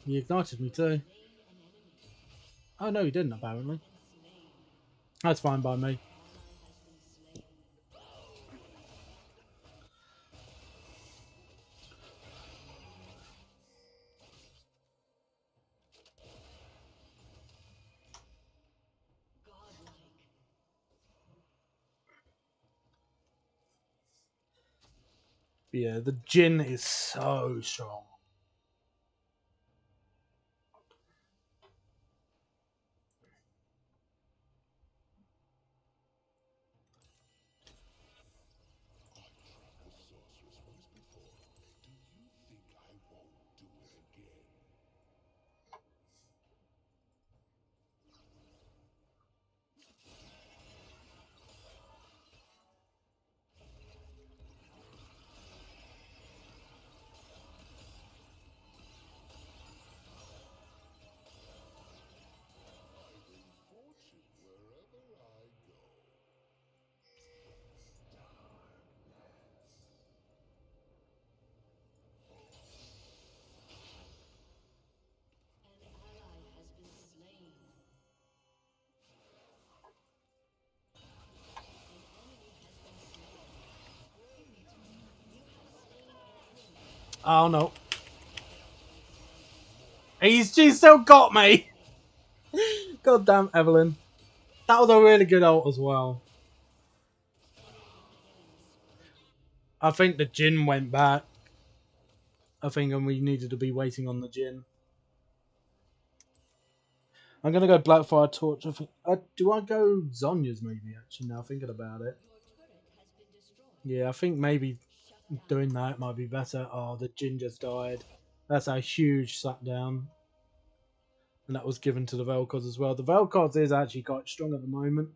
he ignited me too. Oh no, he didn't apparently. That's fine by me. Yeah, the Jin is so strong. Oh no. She still got me! God damn, Evelyn. That was a really good ult as well. I think the Jin went back. I think we needed to be waiting on the Jin. I'm gonna go Blackfire Torch. I think. Do I go Zonya's maybe? Actually, now thinking about it. Yeah, I think maybe doing that might be better. Oh, the Jin just died. That's a huge slapdown. And that was given to the Vel'Koz as well. The Vel'Koz is actually quite strong at the moment.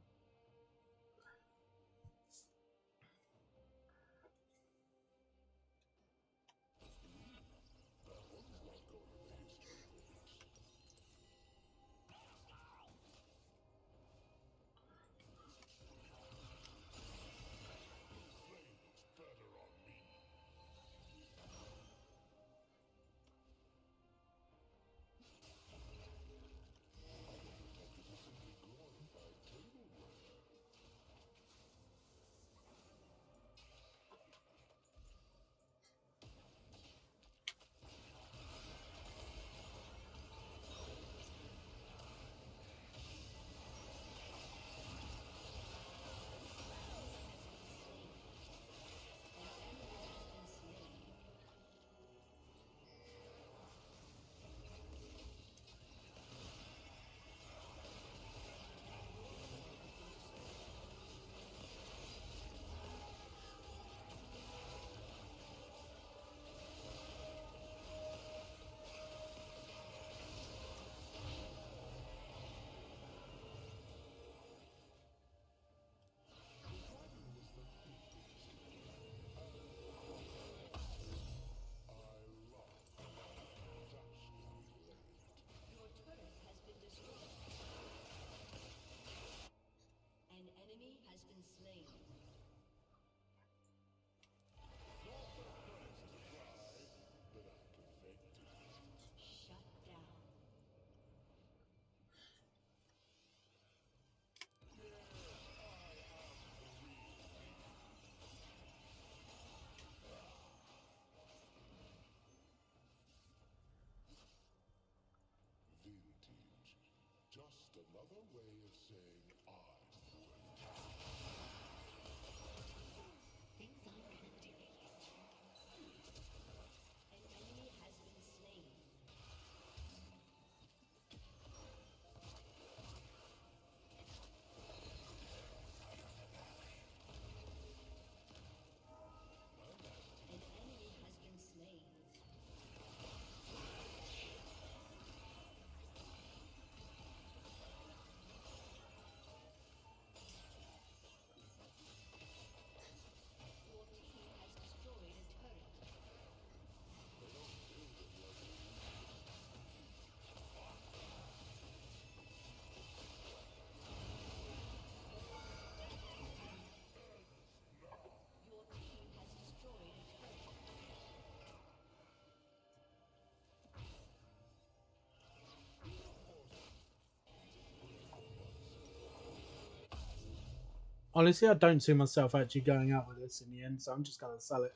Honestly, I don't see myself actually going out with this in the end, so I'm just going to sell it.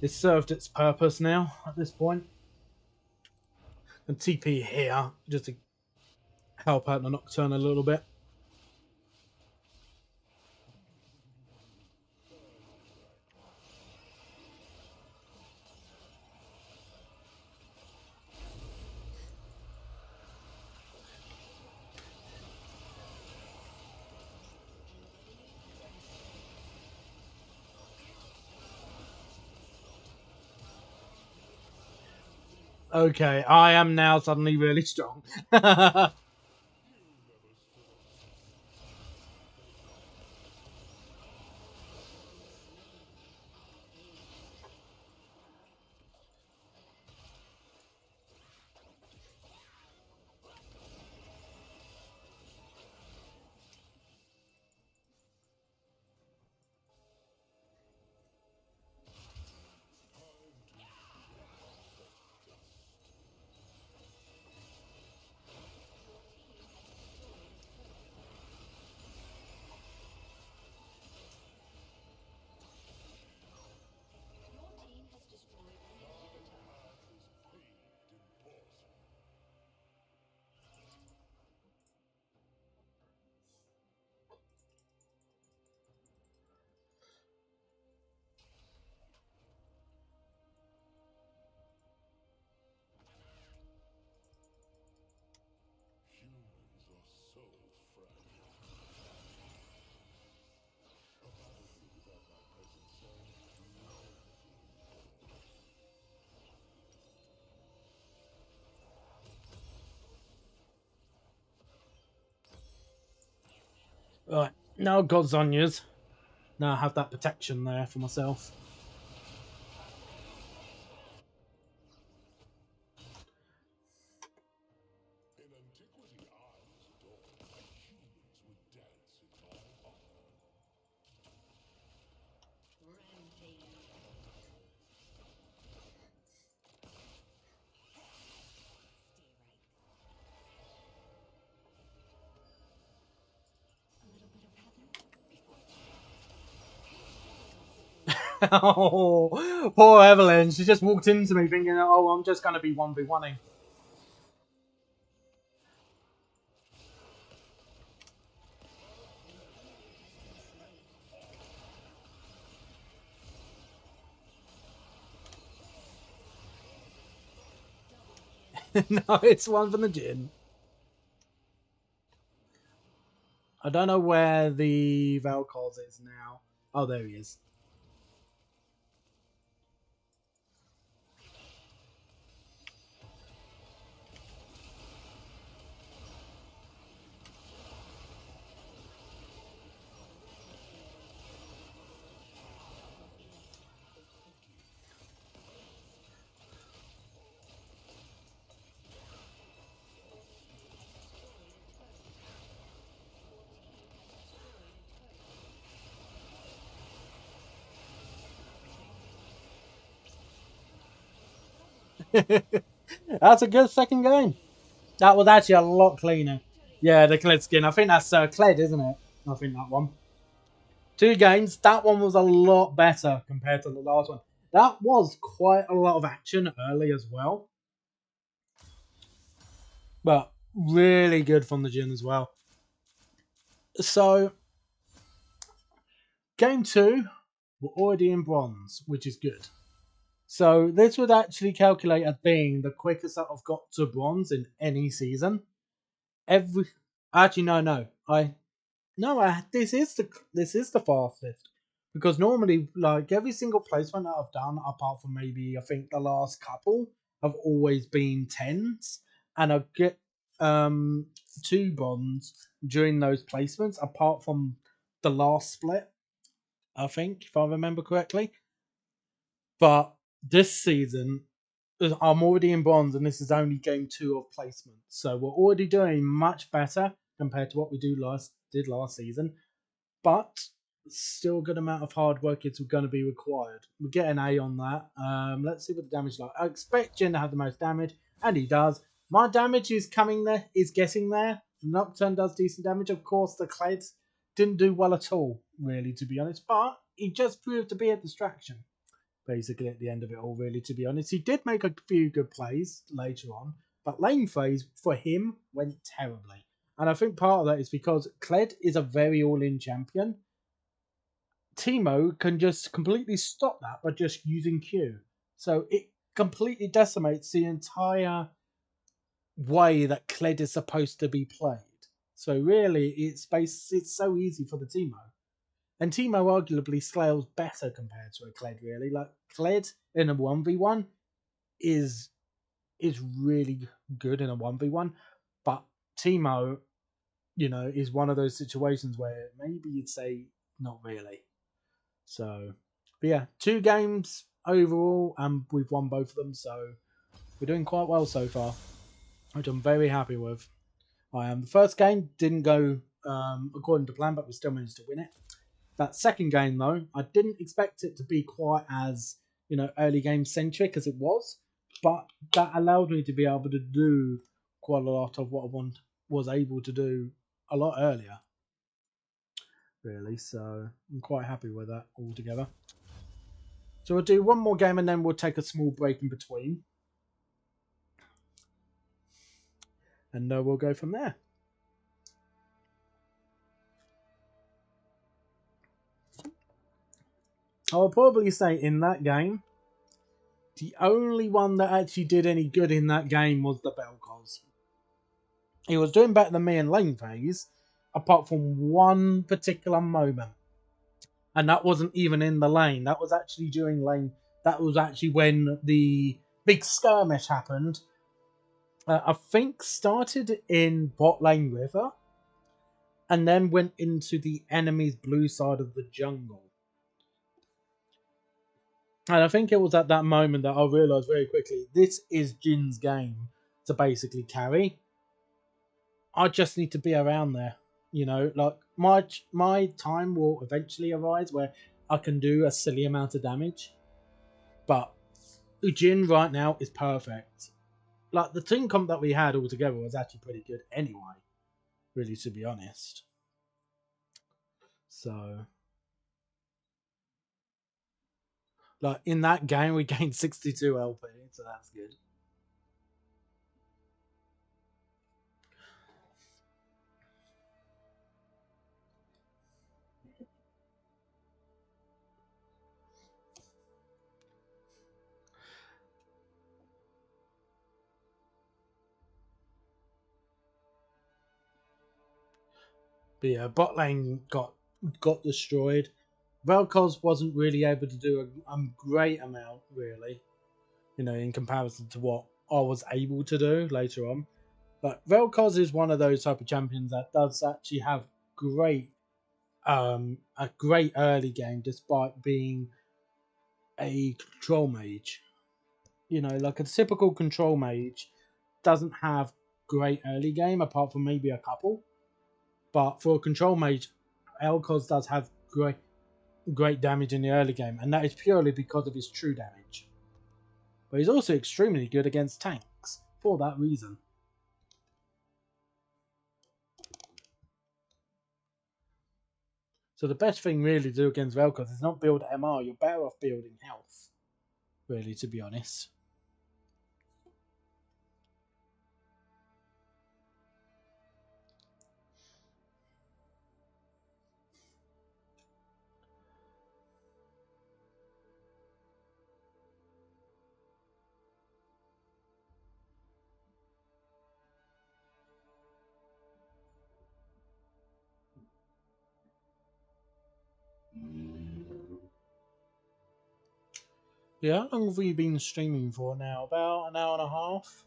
It's served its purpose now at this point. And TP here just to help out the Nocturne a little bit. Okay, I am now suddenly really strong. Right, now God's on yours. Now I have that protection there for myself. Oh, poor Evelyn. She just walked into me thinking, oh, I'm just going to be 1v1ing. No, it's one from the gin. I don't know where the Valkos is now. Oh, there he is. That's a good second game. That was actually a lot cleaner. Yeah, the Kled skin. I think that's Kled, isn't it? I think that one. 2 games. That one was a lot better compared to the last one. That was quite a lot of action early as well. But really good from the Jin as well. So, game 2, we're already in bronze, which is good. So, this would actually calculate as being the quickest that I've got to bronze in any season. Actually, no. This is the fastest, because normally, like, every single placement that I've done, apart from maybe I think the last couple, have always been tens, and I get 2 bonds during those placements, apart from the last split, I think, if I remember correctly. But this season, I'm already in bronze, and this is only game 2 of placement, so we're already doing much better compared to what we did last season. But still a good amount of hard work is going to be required. We get an A on that. Let's see what the damage is like. I expect Jin to have the most damage, and he does. My damage is getting there. Nocturne does decent damage. Of course, the Kled didn't do well at all, really, to be honest. But he just proved to be a distraction, basically, at the end of it all, really, to be honest. He did make a few good plays later on, but lane phase for him went terribly. And I think part of that is because Kled is a very all-in champion. Teemo can just completely stop that by just using Q. So it completely decimates the entire way that Kled is supposed to be played. So really, it's so easy for the Teemo. And Teemo arguably scales better compared to a Kled, really. Like, Kled in a 1v1 is really good in a 1v1, but Teemo, is one of those situations where maybe you'd say not really. So, but yeah, 2 games overall, and we've won both of them, so we're doing quite well so far, which I'm very happy with. The first game didn't go according to plan, but we still managed to win it. That second game, though, I didn't expect it to be quite as, early game centric as it was, but that allowed me to be able to do quite a lot of what I was able to do a lot earlier, really. So I'm quite happy with that altogether. So we'll do one more game and then we'll take a small break in between. And we'll go from there. I'll probably say in that game, the only one that actually did any good in that game was the Belcos. He was doing better than me in lane phase, apart from one particular moment. And that wasn't even in the lane. That was actually during lane. That was actually when the big skirmish happened. I think started in bot lane river, and then went into the enemy's blue side of the jungle. And I think it was at that moment that I realised very quickly, this is Jin's game to basically carry. I just need to be around there. Like, my time will eventually arise where I can do a silly amount of damage. But Jin right now is perfect. Like, the team comp that we had all together was actually pretty good anyway, really, to be honest. So, like, in that game, we gained 62 LP, so that's good. But yeah, bot lane got destroyed. Vel'Koz wasn't really able to do a great amount, really, in comparison to what I was able to do later on. But Vel'Koz is one of those type of champions that does actually have a great early game despite being a control mage. Like a typical control mage doesn't have great early game apart from maybe a couple. But for a control mage, Vel'Koz does have great damage in the early game, and that is purely because of his true damage. But he's also extremely good against tanks for that reason. So the best thing really to do against Vel'Koz is not build MR, you're better off building health, really, to be honest. Yeah, how long have we been streaming for now? About an hour and a half.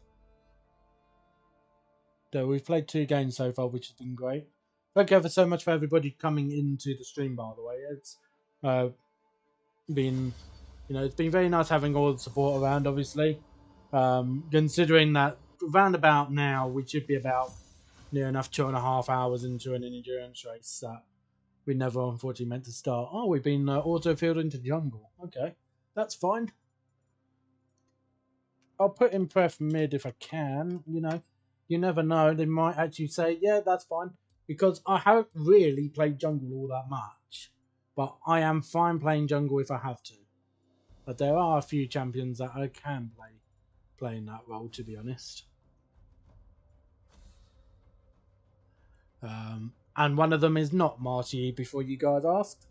So we've played 2 games so far, which has been great. Thank you ever so much for everybody coming into the stream, by the way. It's uh, been, it's been very nice having all the support around, obviously. Considering that round about now, we should be about near enough 2.5 hours into an endurance race that we never unfortunately meant to start. Oh, we've been auto-filled into jungle. Okay, that's fine. I'll put in pref mid if I can. You never know. They might actually say, yeah, that's fine. Because I haven't really played jungle all that much. But I am fine playing jungle if I have to. But there are a few champions that I can play playing that role, to be honest. And one of them is not Marty, before you guys asked.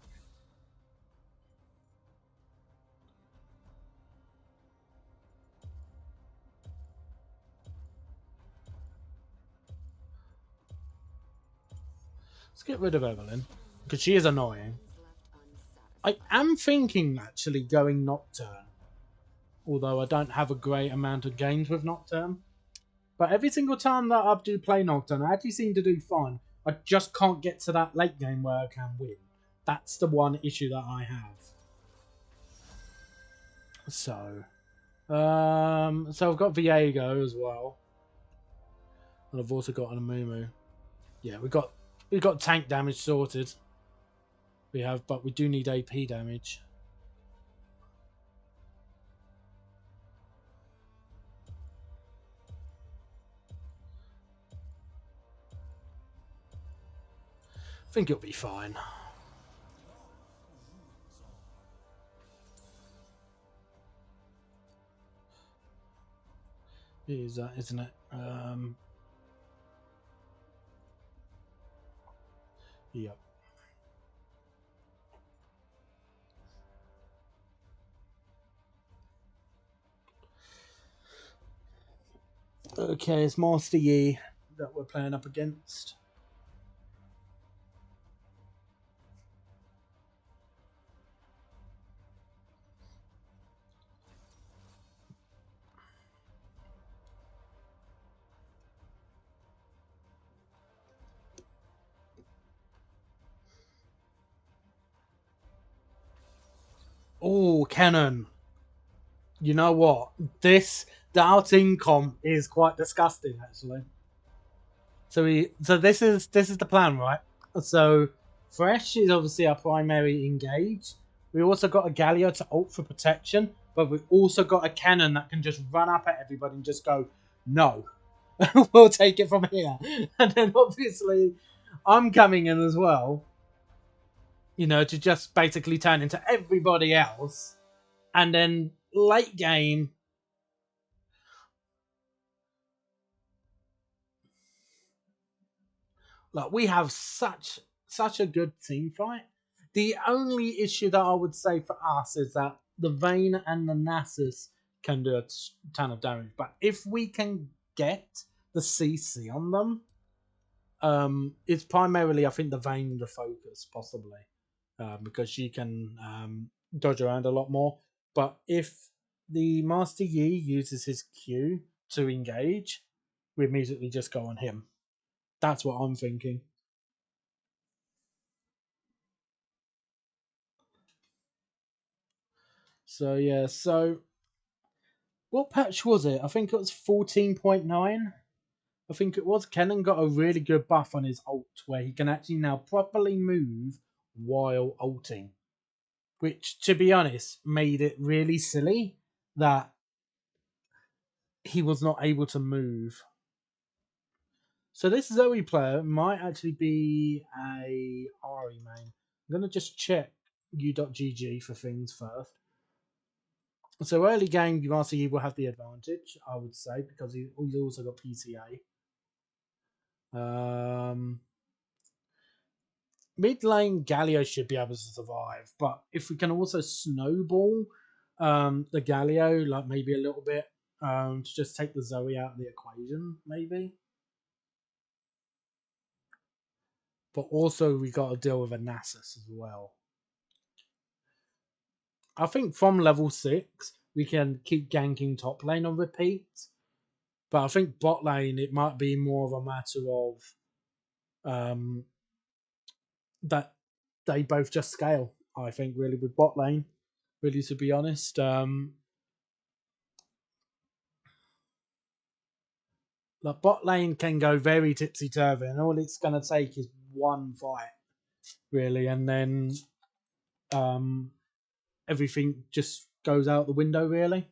Let's get rid of Evelyn, because she is annoying. I am thinking, actually, going Nocturne. Although I don't have a great amount of games with Nocturne. But every single time that I do play Nocturne, I actually seem to do fine. I just can't get to that late game where I can win. That's the one issue that I have. So I've got Viego as well. And I've also got an Amumu. Yeah, we've got tank damage sorted. But we do need AP damage. I think it'll be fine. Is that, isn't it? Yep. Okay, it's Master Yi that we're playing up against. Oh, Cannon. You know what? The outing comp is quite disgusting, actually. So this is the plan, right? So Fresh is obviously our primary engage. We also got a Galio to ult for protection, but we've also got a cannon that can just run up at everybody and just go, no, we'll take it from here. And then obviously I'm coming in as well, to just basically turn into everybody else. And then late game, like, we have such a good team fight. The only issue that I would say for us is that the Vayne and the Nasus can do a ton of damage, but if we can get the CC on them, it's primarily, I think, the Vayne the focus, possibly, because she can dodge around a lot more. But if the Master Yi uses his Q to engage, we immediately just go on him. That's what I'm thinking. So yeah, so what patch was it? I think it was 14.9. I think it was. Kennen got a really good buff on his ult where he can actually now properly move while ulting. Which, to be honest, made it really silly that he was not able to move. So this Zoe player might actually be a Ari main. I'm going to just check u.gg for things first. So early game, Master Yi will have the advantage, I would say, because he's also got PCA. Mid lane, Galio should be able to survive, but if we can also snowball the Galio, like maybe a little bit, to just take the Zoe out of the equation, maybe. But also we got to deal with a Nasus as well. I think from level 6 we can keep ganking top lane on repeat. But I think bot lane it might be more of a matter of that they both just scale. I think really with bot lane, really to be honest. The bot lane can go very tipsy turvy, and all it's going to take is one fight, really, and then um, everything just goes out the window, really.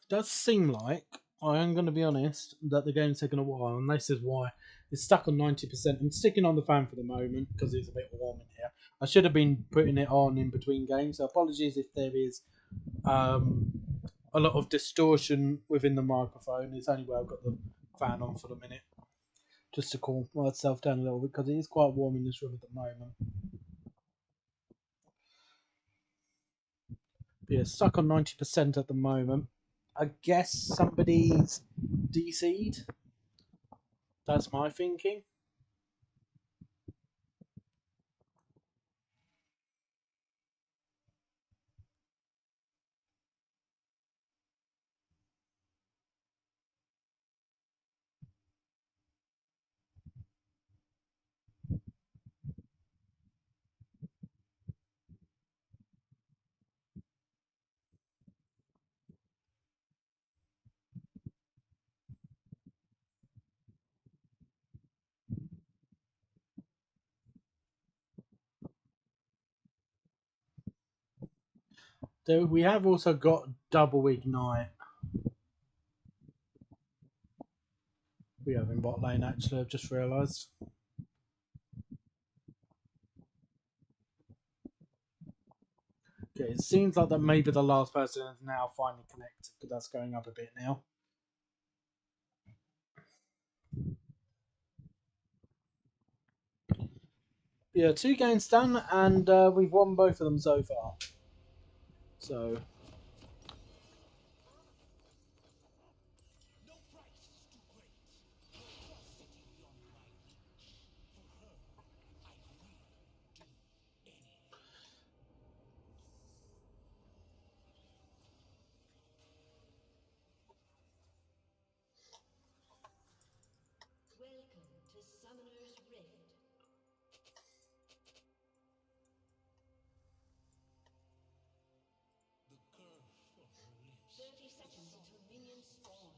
It does seem like, I am going to be honest, that the game's taken a while, and this is why it's stuck on 90%. I'm sticking on the fan for the moment because it's a bit warm in here. I should have been putting it on in between games, so apologies if there is um, a lot of distortion within the microphone. It's only where I've got the fan on for the minute, just to cool myself down a little bit because it is quite warm in this room at the moment. But yeah, stuck on 90% at the moment. I guess somebody's DC'd. That's my thinking. We have also got double ignite. We have in bot lane actually. I've just realised. Okay, it seems like that maybe the last person is now finally connected, but that's going up a bit now. Yeah, 2 games done, and we've won both of them so far. So. Welcome to Summoner's Rift. The curve of her lips. 30 seconds until minions spawn.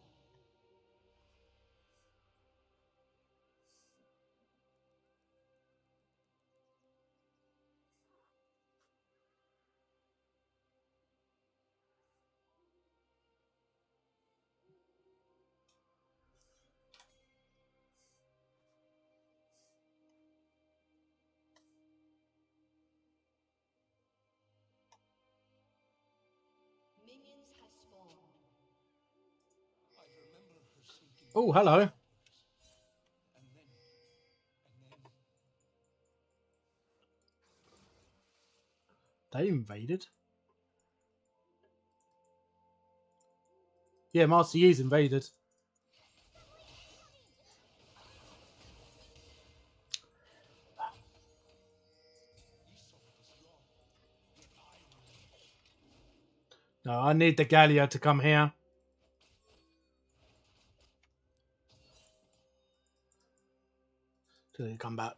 Minions have spawned. I remember her sinking. Oh, hello. And then. They invaded. Yeah, Master Yi's invaded. No, I need the Gallia to come here. Till they come back.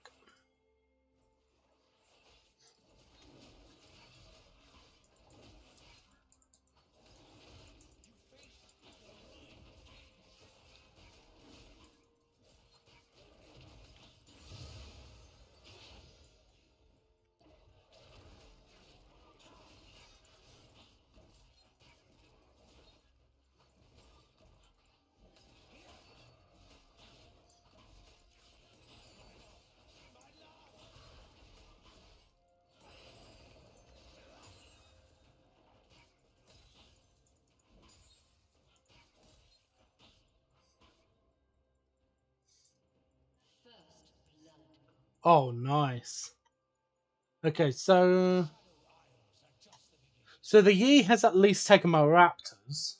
Oh, nice. Okay, so the Yi has at least taken my raptors.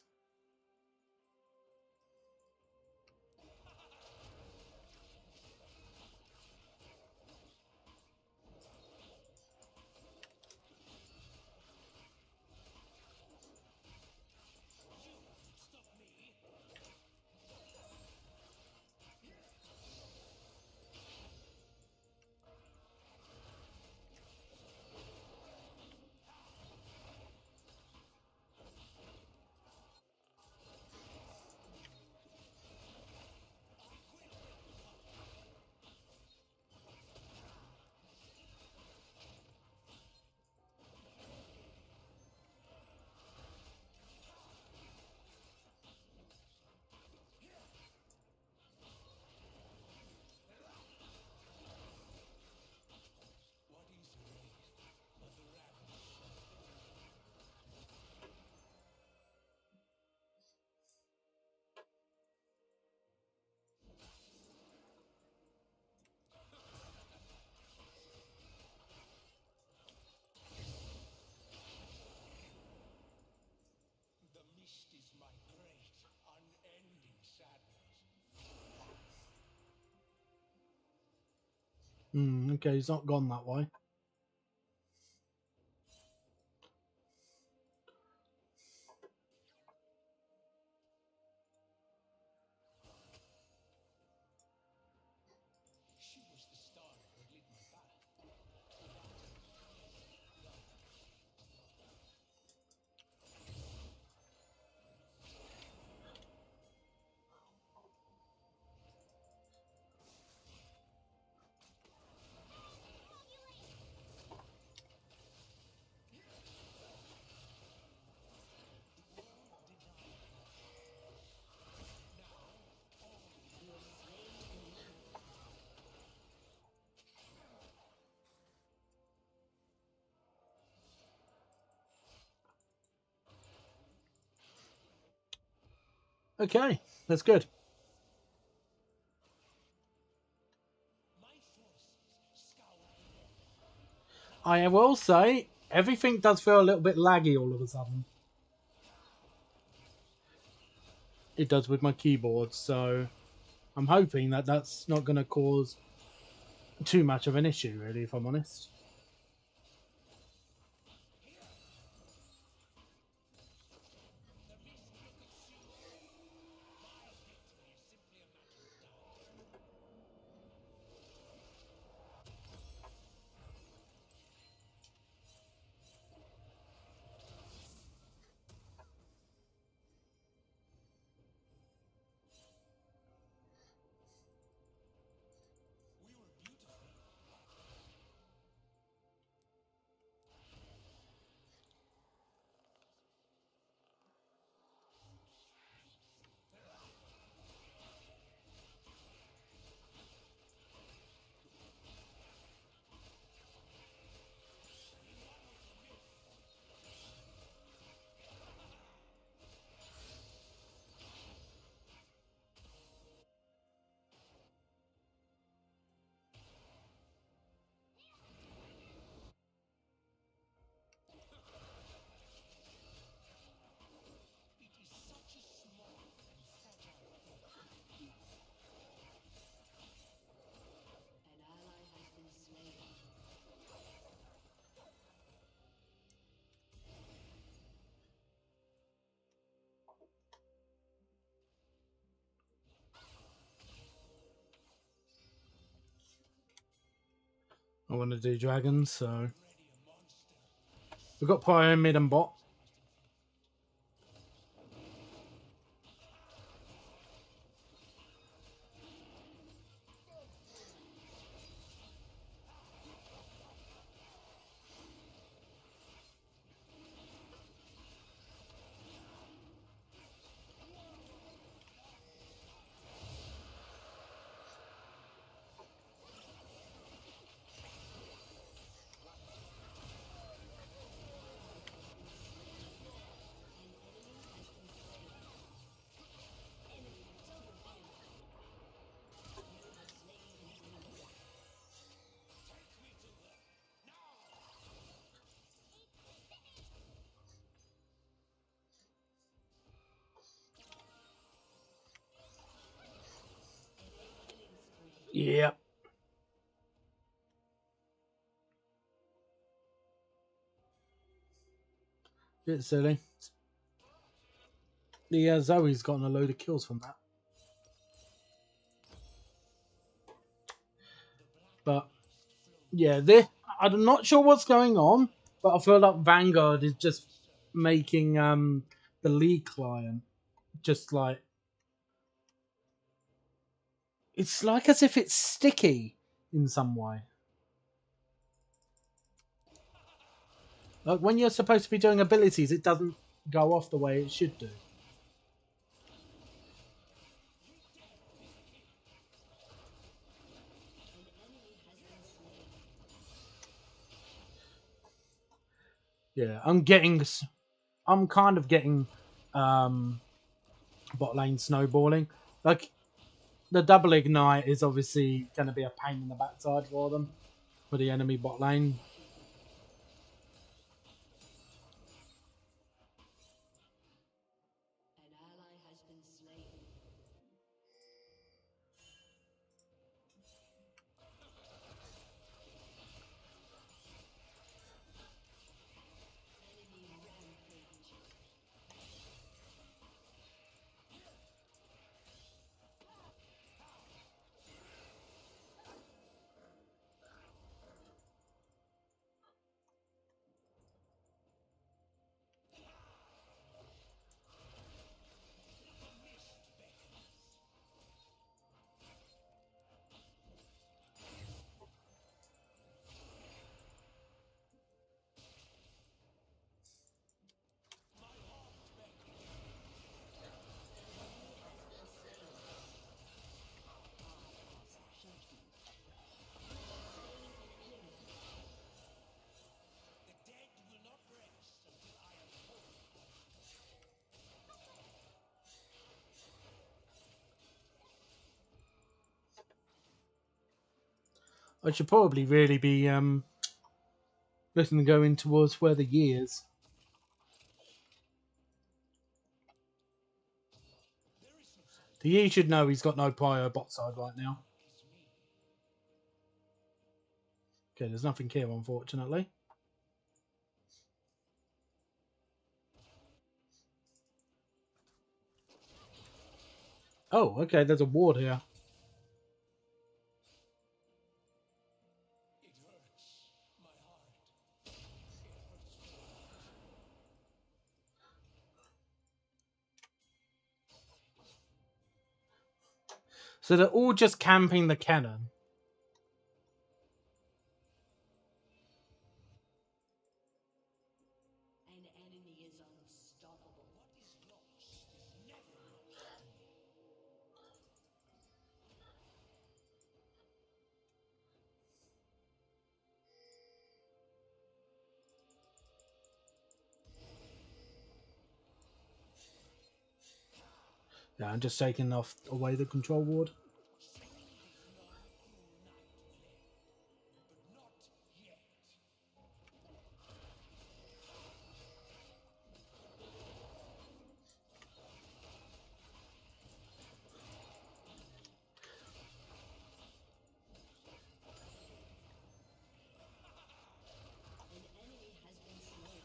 The mist is my great, unending sadness. Okay, he's not gone that way. She was the star that lit my path. Okay, that's good. My forces scoured I will say, everything does feel a little bit laggy all of a sudden. It does with my keyboard, so I'm hoping that that's not going to cause too much of an issue, really, if I'm honest. the mist will consume all. My victory is simply a matter of time. We were beautiful. It is such a small and fragile thing. An ally has been slain. I want to do dragons, so Already a monster. we've got Pyro mid and bot. Yep. Bit silly. The Zoe's gotten a load of kills from that. But yeah, I'm not sure what's going on, but I feel like Vanguard is just making the League client just like, it's like as if it's sticky in some way. Like when you're supposed to be doing abilities, it doesn't go off the way it should do. Yeah, I'm kind of getting bot lane snowballing. Like the double ignite is obviously going to be a pain in the backside for them, for the enemy bot lane. An ally has been slain. Enemy rampage. The dead will not rest until I am whole. I should probably really be looking to go in towards where the years. The Yi should know he's got no prio bot side right now. Okay, there's nothing here, unfortunately. Oh, okay, there's a ward here. It hurts my heart. So they're all just camping the cannon. An enemy is unstoppable. What is lost is never lost. Yeah, I'm just taking off away the control ward. Still is one cool night left, but not yet. An enemy has been slain.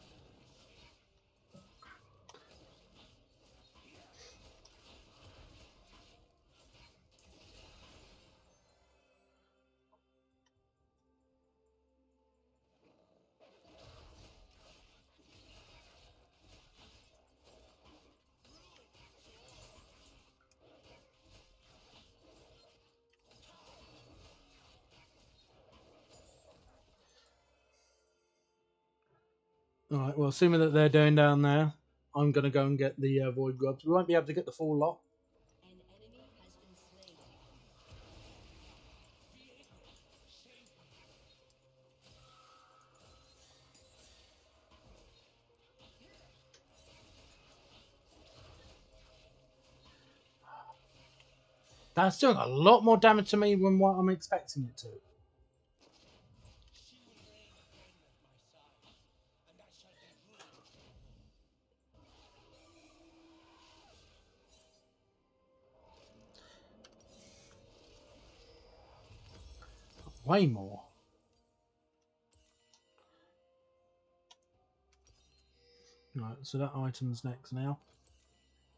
Alright, well, assuming that they're doing down there, I'm going to go and get the void grubs. We won't be able to get the full lot. An enemy has been slain. That's doing a lot more damage to me than what I'm expecting it to. She will reign again at my side, and I shall be ruled. way more. Right, so that item's next now.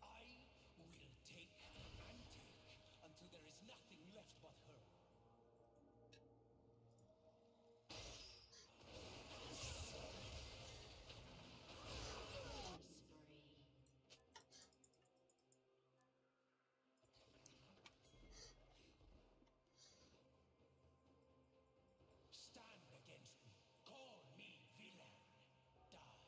I will take and take until there is nothing left but her. Stand against me. Call me villain. Die.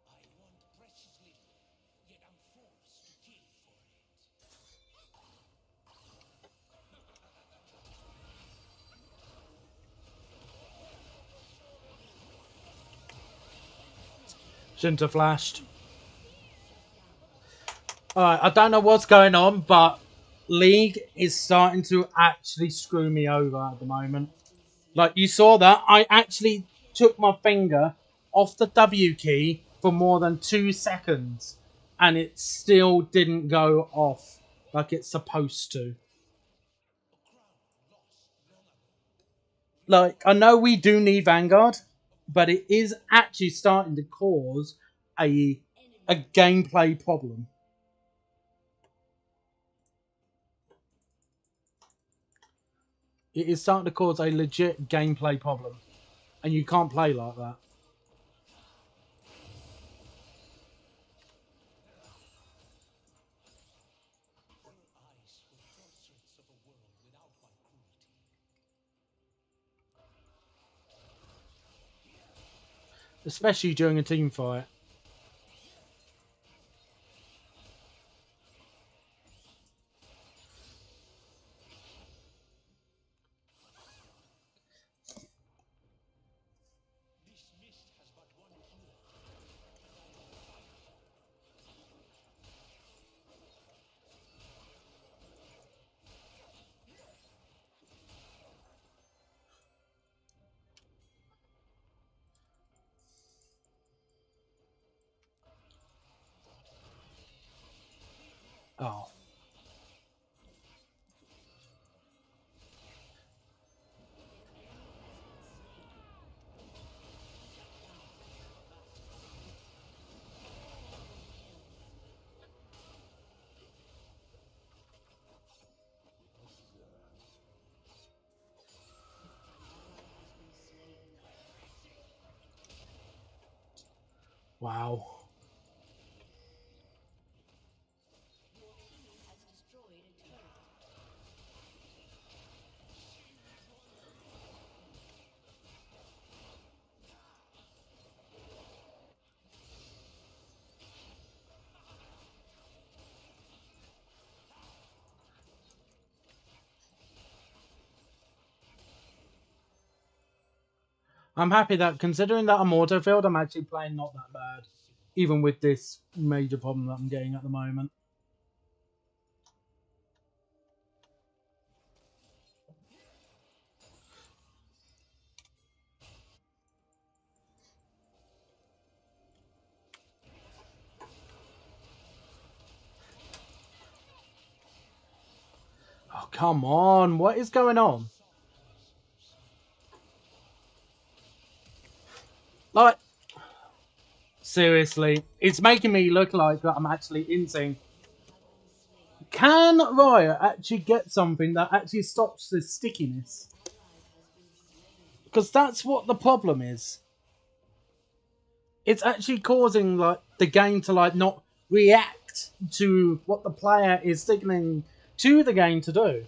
I want precious little, yet I'm forced to kill for it. Shouldn't have flashed. Alright, I don't know what's going on, but League is starting to actually screw me over at the moment. Like, you saw that? I actually took my finger off the W key for more than 2 seconds, and it still didn't go off like it's supposed to. Like, I know we do need Vanguard, but it is actually starting to cause a gameplay problem. It is starting to cause a legit gameplay problem. And you can't play like that. Her eyes were portraits of a world without my cruelty. Especially during a team fight. This mist has but one cure. Oh. Wow. Your enemy has destroyed a turret. I'm happy that, considering that I'm auto-filled, I'm actually playing not that bad. Even with this major problem that I'm getting at the moment. Oh, come on. What is going on? Like, seriously, it's making me look like that I'm actually insane. Can Riot actually get something that actually stops the stickiness? Because that's what the problem is. It's actually causing, like, the game to like not react to what the player is signaling to the game to do.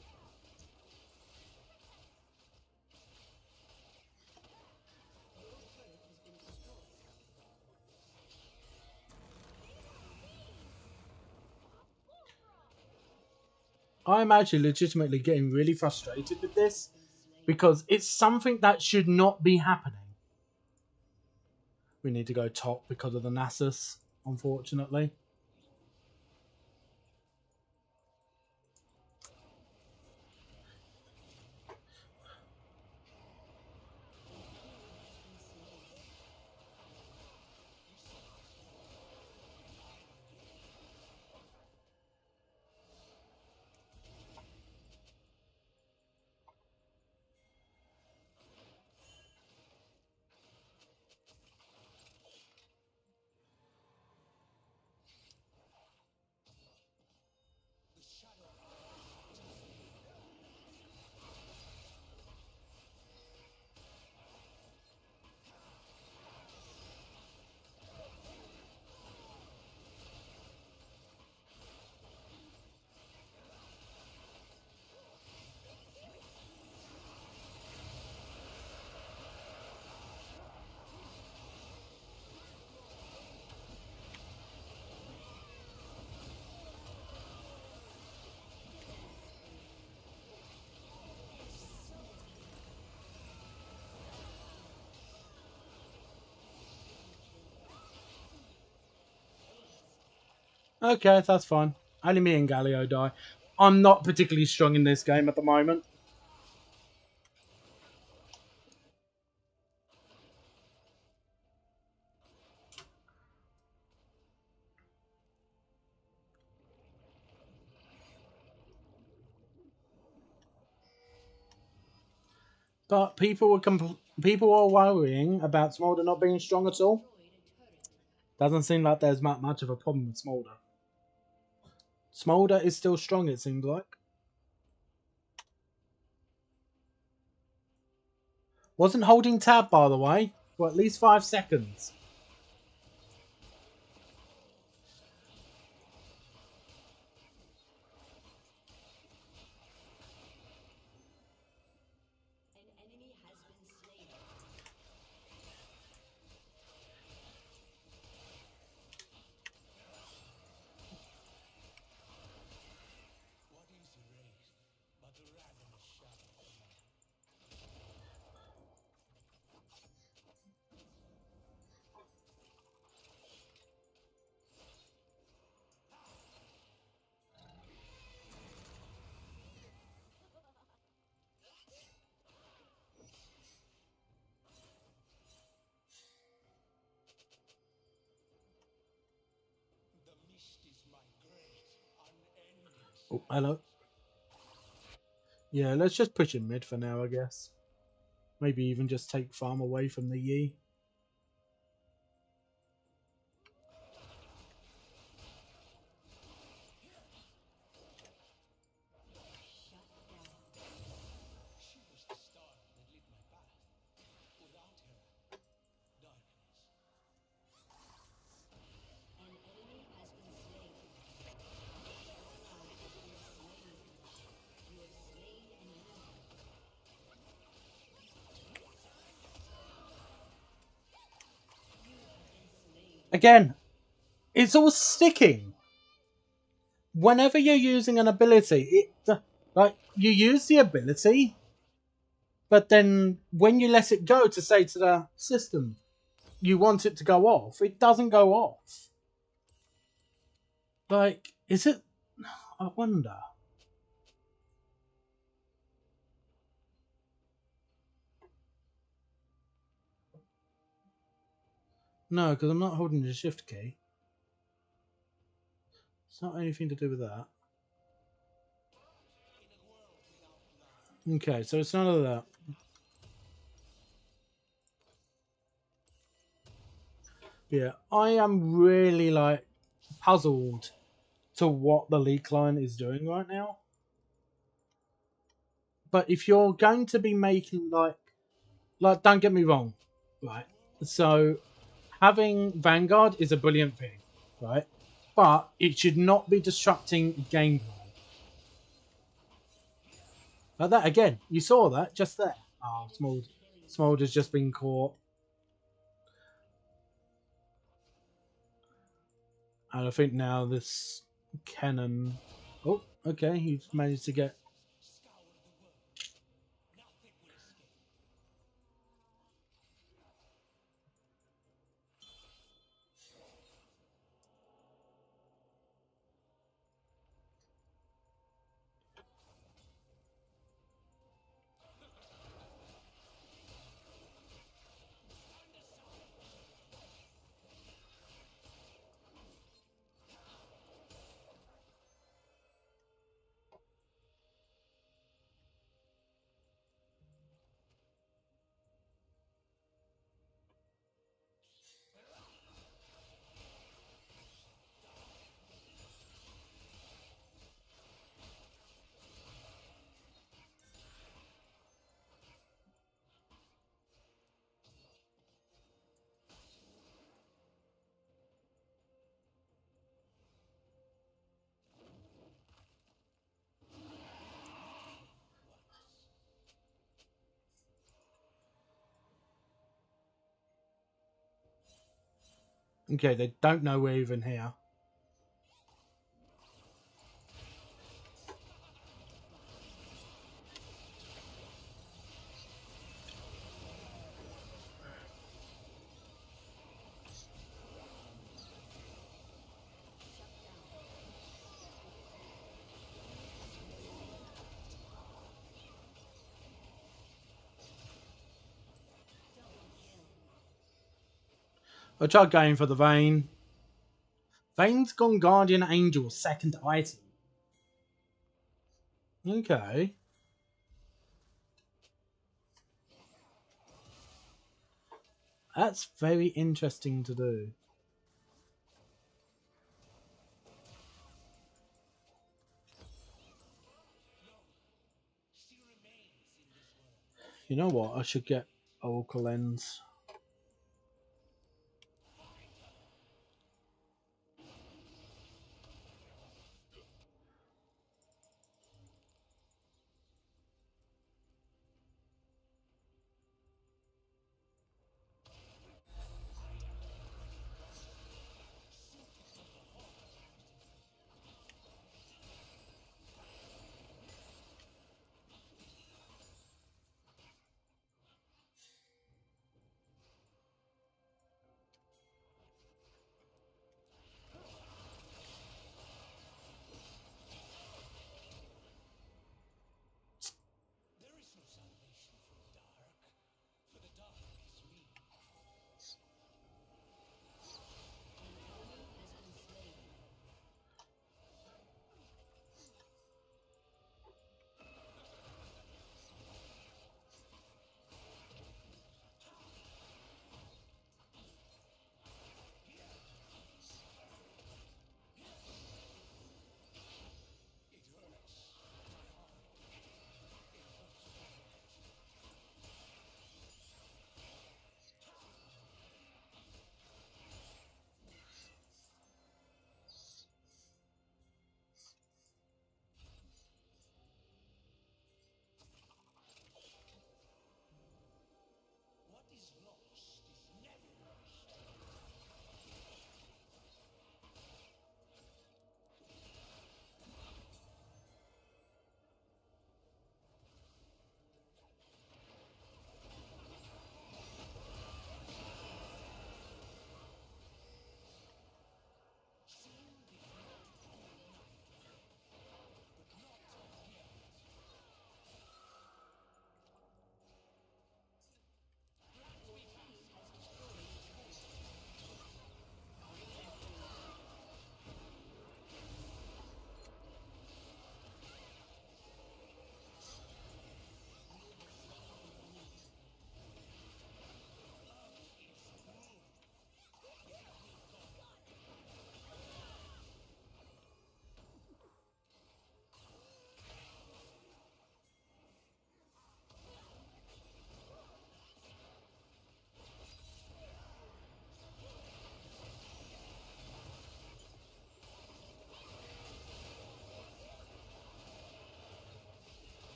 I'm actually legitimately getting really frustrated with this because it's something that should not be happening. We need to go top because of the Nasus, unfortunately. Okay, that's fine. Only me and Galio die. I'm not particularly strong in this game at the moment. But people are worrying about Smolder not being strong at all. Doesn't seem like there's much of a problem with Smolder. Smolder is still strong, it seems like. Wasn't holding tab, by the way, for at least 5 seconds. An enemy has been slain. What is erased but the ravenous shadow of man? The mist is my great, unending Oh, hello. Yeah, let's just push him mid for now, I guess. Maybe even just take farm away from the Yi. She was the star that lit my path. Without her, darkness. An enemy has been slain. Ally has been slain. You have slain an enemy. Again, it's all sticking. Whenever you're using an ability, like you use the ability, but then when you let it go to say to the system you want it to go off, it doesn't go off. Like, is it? I wonder. No, because I'm not holding the shift key. It's not anything to do with that. Okay, so it's none of that. Yeah, I am really like puzzled to what the league client is doing right now. But if you're going to be making like don't get me wrong, right? So having Vanguard is a brilliant thing, right? But it should not be disrupting gameplay. Like that again. You saw that just there. Oh, Smolder's just been caught. And I think now this cannon. Oh, okay. He's managed to get. Scour the world. Nothing will escape. Okay, they don't know we're even here. I tried going for the Vayne. Vayne's gone Guardian Angel, second item. Okay. That's very interesting to do. She remains in this world. You know what? I should get Oracle Lens.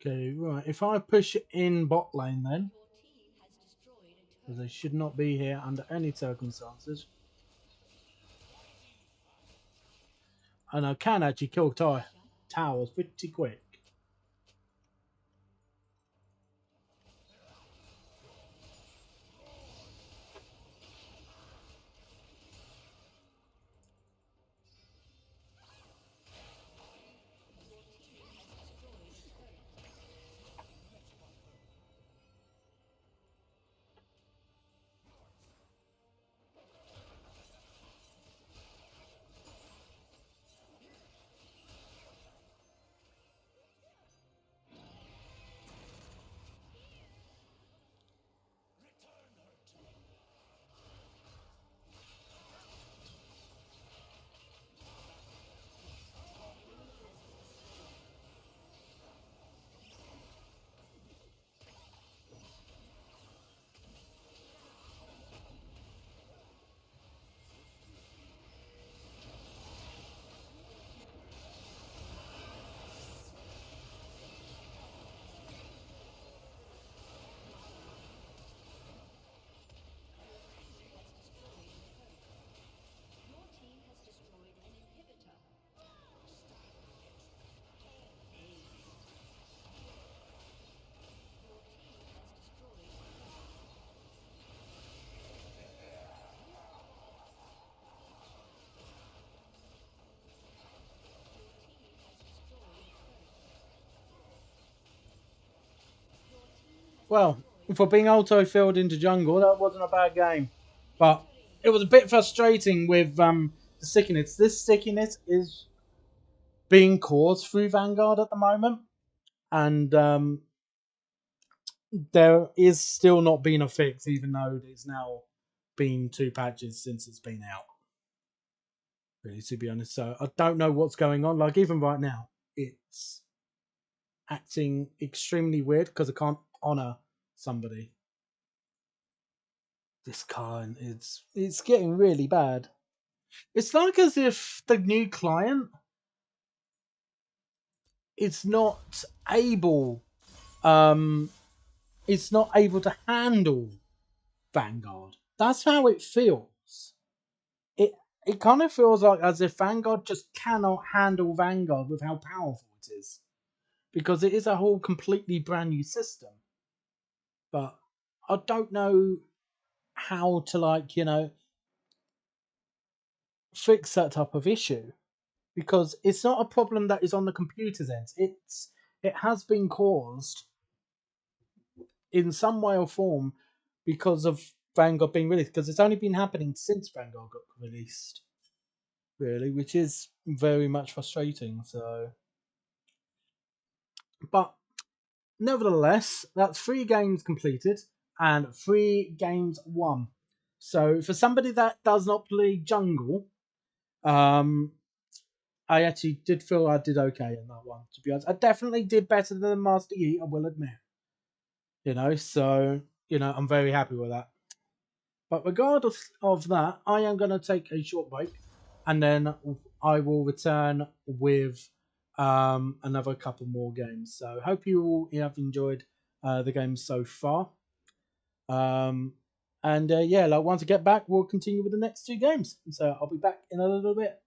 Okay, right. If I push in bot lane then, Your team has destroyed a because turret. they should not be here under any circumstances. And I can actually kill towers pretty quick. Your team has destroyed a turret. Your team has destroyed an inhibitor. Your team has destroyed a turret. Your team has destroyed a turret. Your team has Well, destroyed for a being turret. auto-filled into jungle, that wasn't a bad game. But Victory. it was a bit frustrating with the stickiness. This stickiness is being caused through Vanguard at the moment. And there is still not been a fix, even though it's now been 2 patches since it's been out. Really, to be honest. So I don't know what's going on. Like, even right now, it's acting extremely weird because I can't honor somebody. This kind, it's getting really bad. It's like as if the new client is not able um it's not able to handle Vanguard. That's how it feels. It it kind of feels like as if Vanguard just cannot handle Vanguard with how powerful it is. Because it is a whole completely brand new system. But I don't know how to, like, fix that type of issue. Because it's not a problem that is on the computer's end. It has been caused in some way or form because of Vanguard being released. Because it's only been happening since Vanguard got released, really, which is very much frustrating. So, but nevertheless, that's 3 games completed and 3 games won. So for somebody that does not play jungle, um, I actually did feel I did okay in that one. To be honest, I definitely did better than Master Yi. I will admit. So I'm very happy with that. But regardless of that, I am going to take a short break, and then I will return with another couple more games. So hope you all have enjoyed the games so far. Um, and yeah, like once I get back, we'll continue with the next 2 games. So I'll be back in a little bit.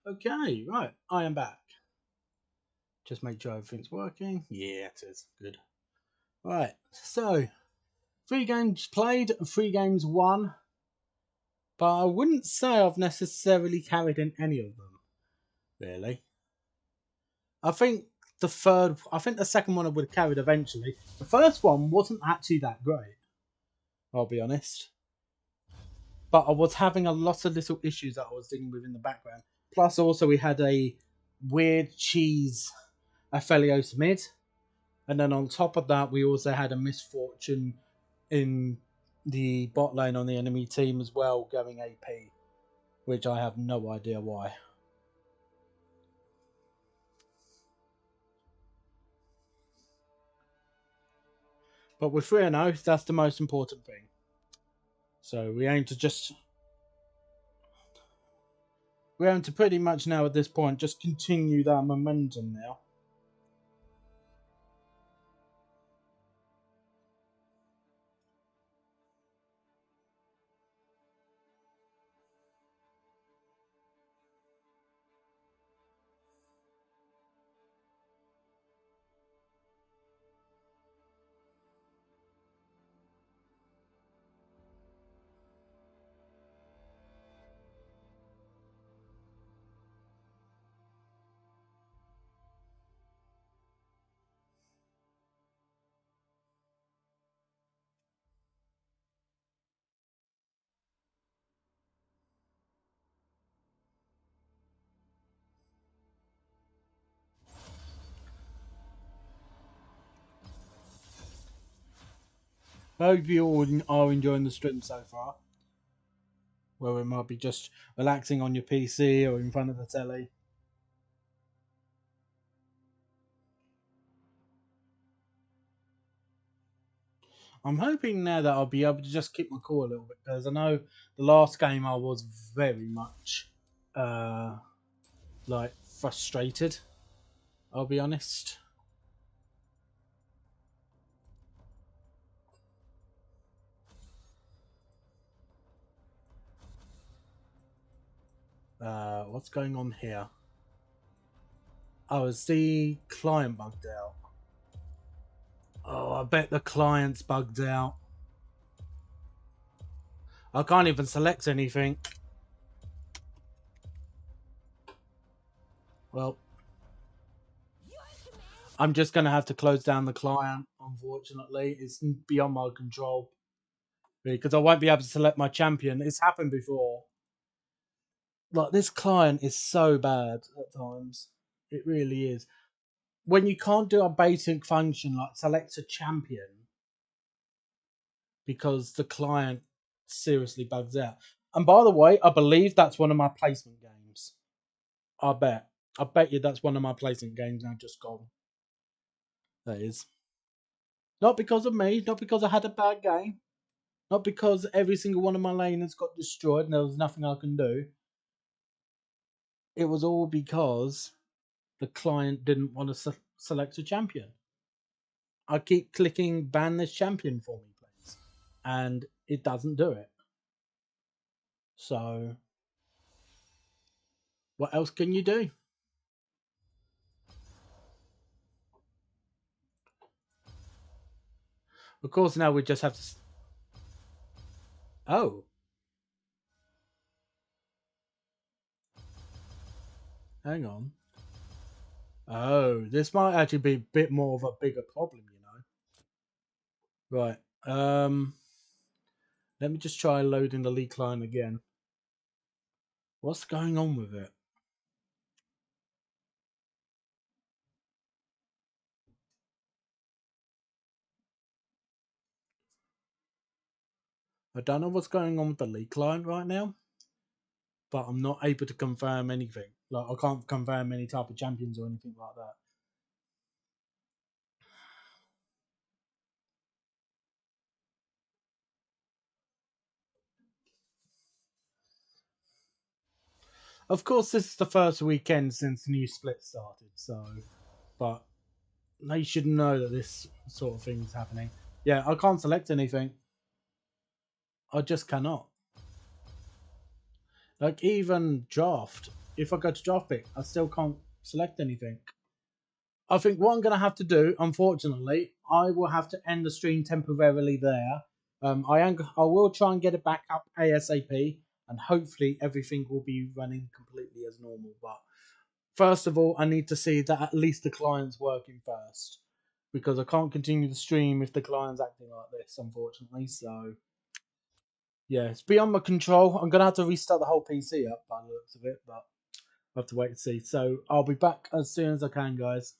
Okay, right, I am back. Just make sure everything's working. Yeah, it is. Good. Right, so 3 games played, 3 games won, but I wouldn't say I've necessarily carried in any of them, really. I think the second one I would have carried eventually. The first one wasn't actually that great, I'll be honest. But I was having a lot of little issues that I was dealing with in the background. Plus, also, we had a weird cheese Aphelios mid. And then on top of that, we also had a misfortune in the bot lane on the enemy team as well, going AP, which I have no idea why. But we're 3-0, that's the most important thing. So we aim to pretty much now at this point just continue that momentum now. I hope you all are enjoying the stream so far. Where it might be just relaxing on your PC or in front of the telly. I'm hoping now that I'll be able to just keep my cool a little bit, because I know the last game I was very much like frustrated. I'll be honest. What's going on here? Oh, is the client bugged out? Oh, I bet the client's bugged out. I can't even select anything. Well, I'm just going to have to close down the client, unfortunately. It's beyond my control. Because I won't be able to select my champion. It's happened before. Like, this client is so bad at times. It really is. When you can't do a basic function like select a champion because the client seriously bugs out. And by the way, I believe that's one of my placement games. I bet. I bet you that's one of my placement games now just gone. That is. Not because of me, not because I had a bad game, not because every single one of my laners got destroyed and there was nothing I can do. It was all because the client didn't want to select a champion. I keep clicking ban this champion for me, please. And it doesn't do it. So, what else can you do? Of course, now we just have to. Oh. Hang on. Oh, this might actually be a bit more of a bigger problem, you know. Right. Let me just try loading the leak line again. What's going on with it? I don't know what's going on with the leak line right now, but I'm not able to confirm anything. Like, I can't confirm any type of champions or anything like that. Of course, this is the first weekend since the new split started, so, but they should know that this sort of thing is happening. Yeah, I can't select anything. I just cannot. Like, even draft. if I go to draft pick, I still can't select anything. I think what I'm going to have to do, unfortunately, I will have to end the stream temporarily there. I will try and get it back up ASAP, and hopefully everything will be running completely as normal. But first of all, I need to see that at least the client's working first, because I can't continue the stream if the client's acting like this, unfortunately. So yeah, it's beyond my control. I'm going to have to restart the whole PC up by the looks of it, but I'll have to wait and see. So I'll be back as soon as I can, guys.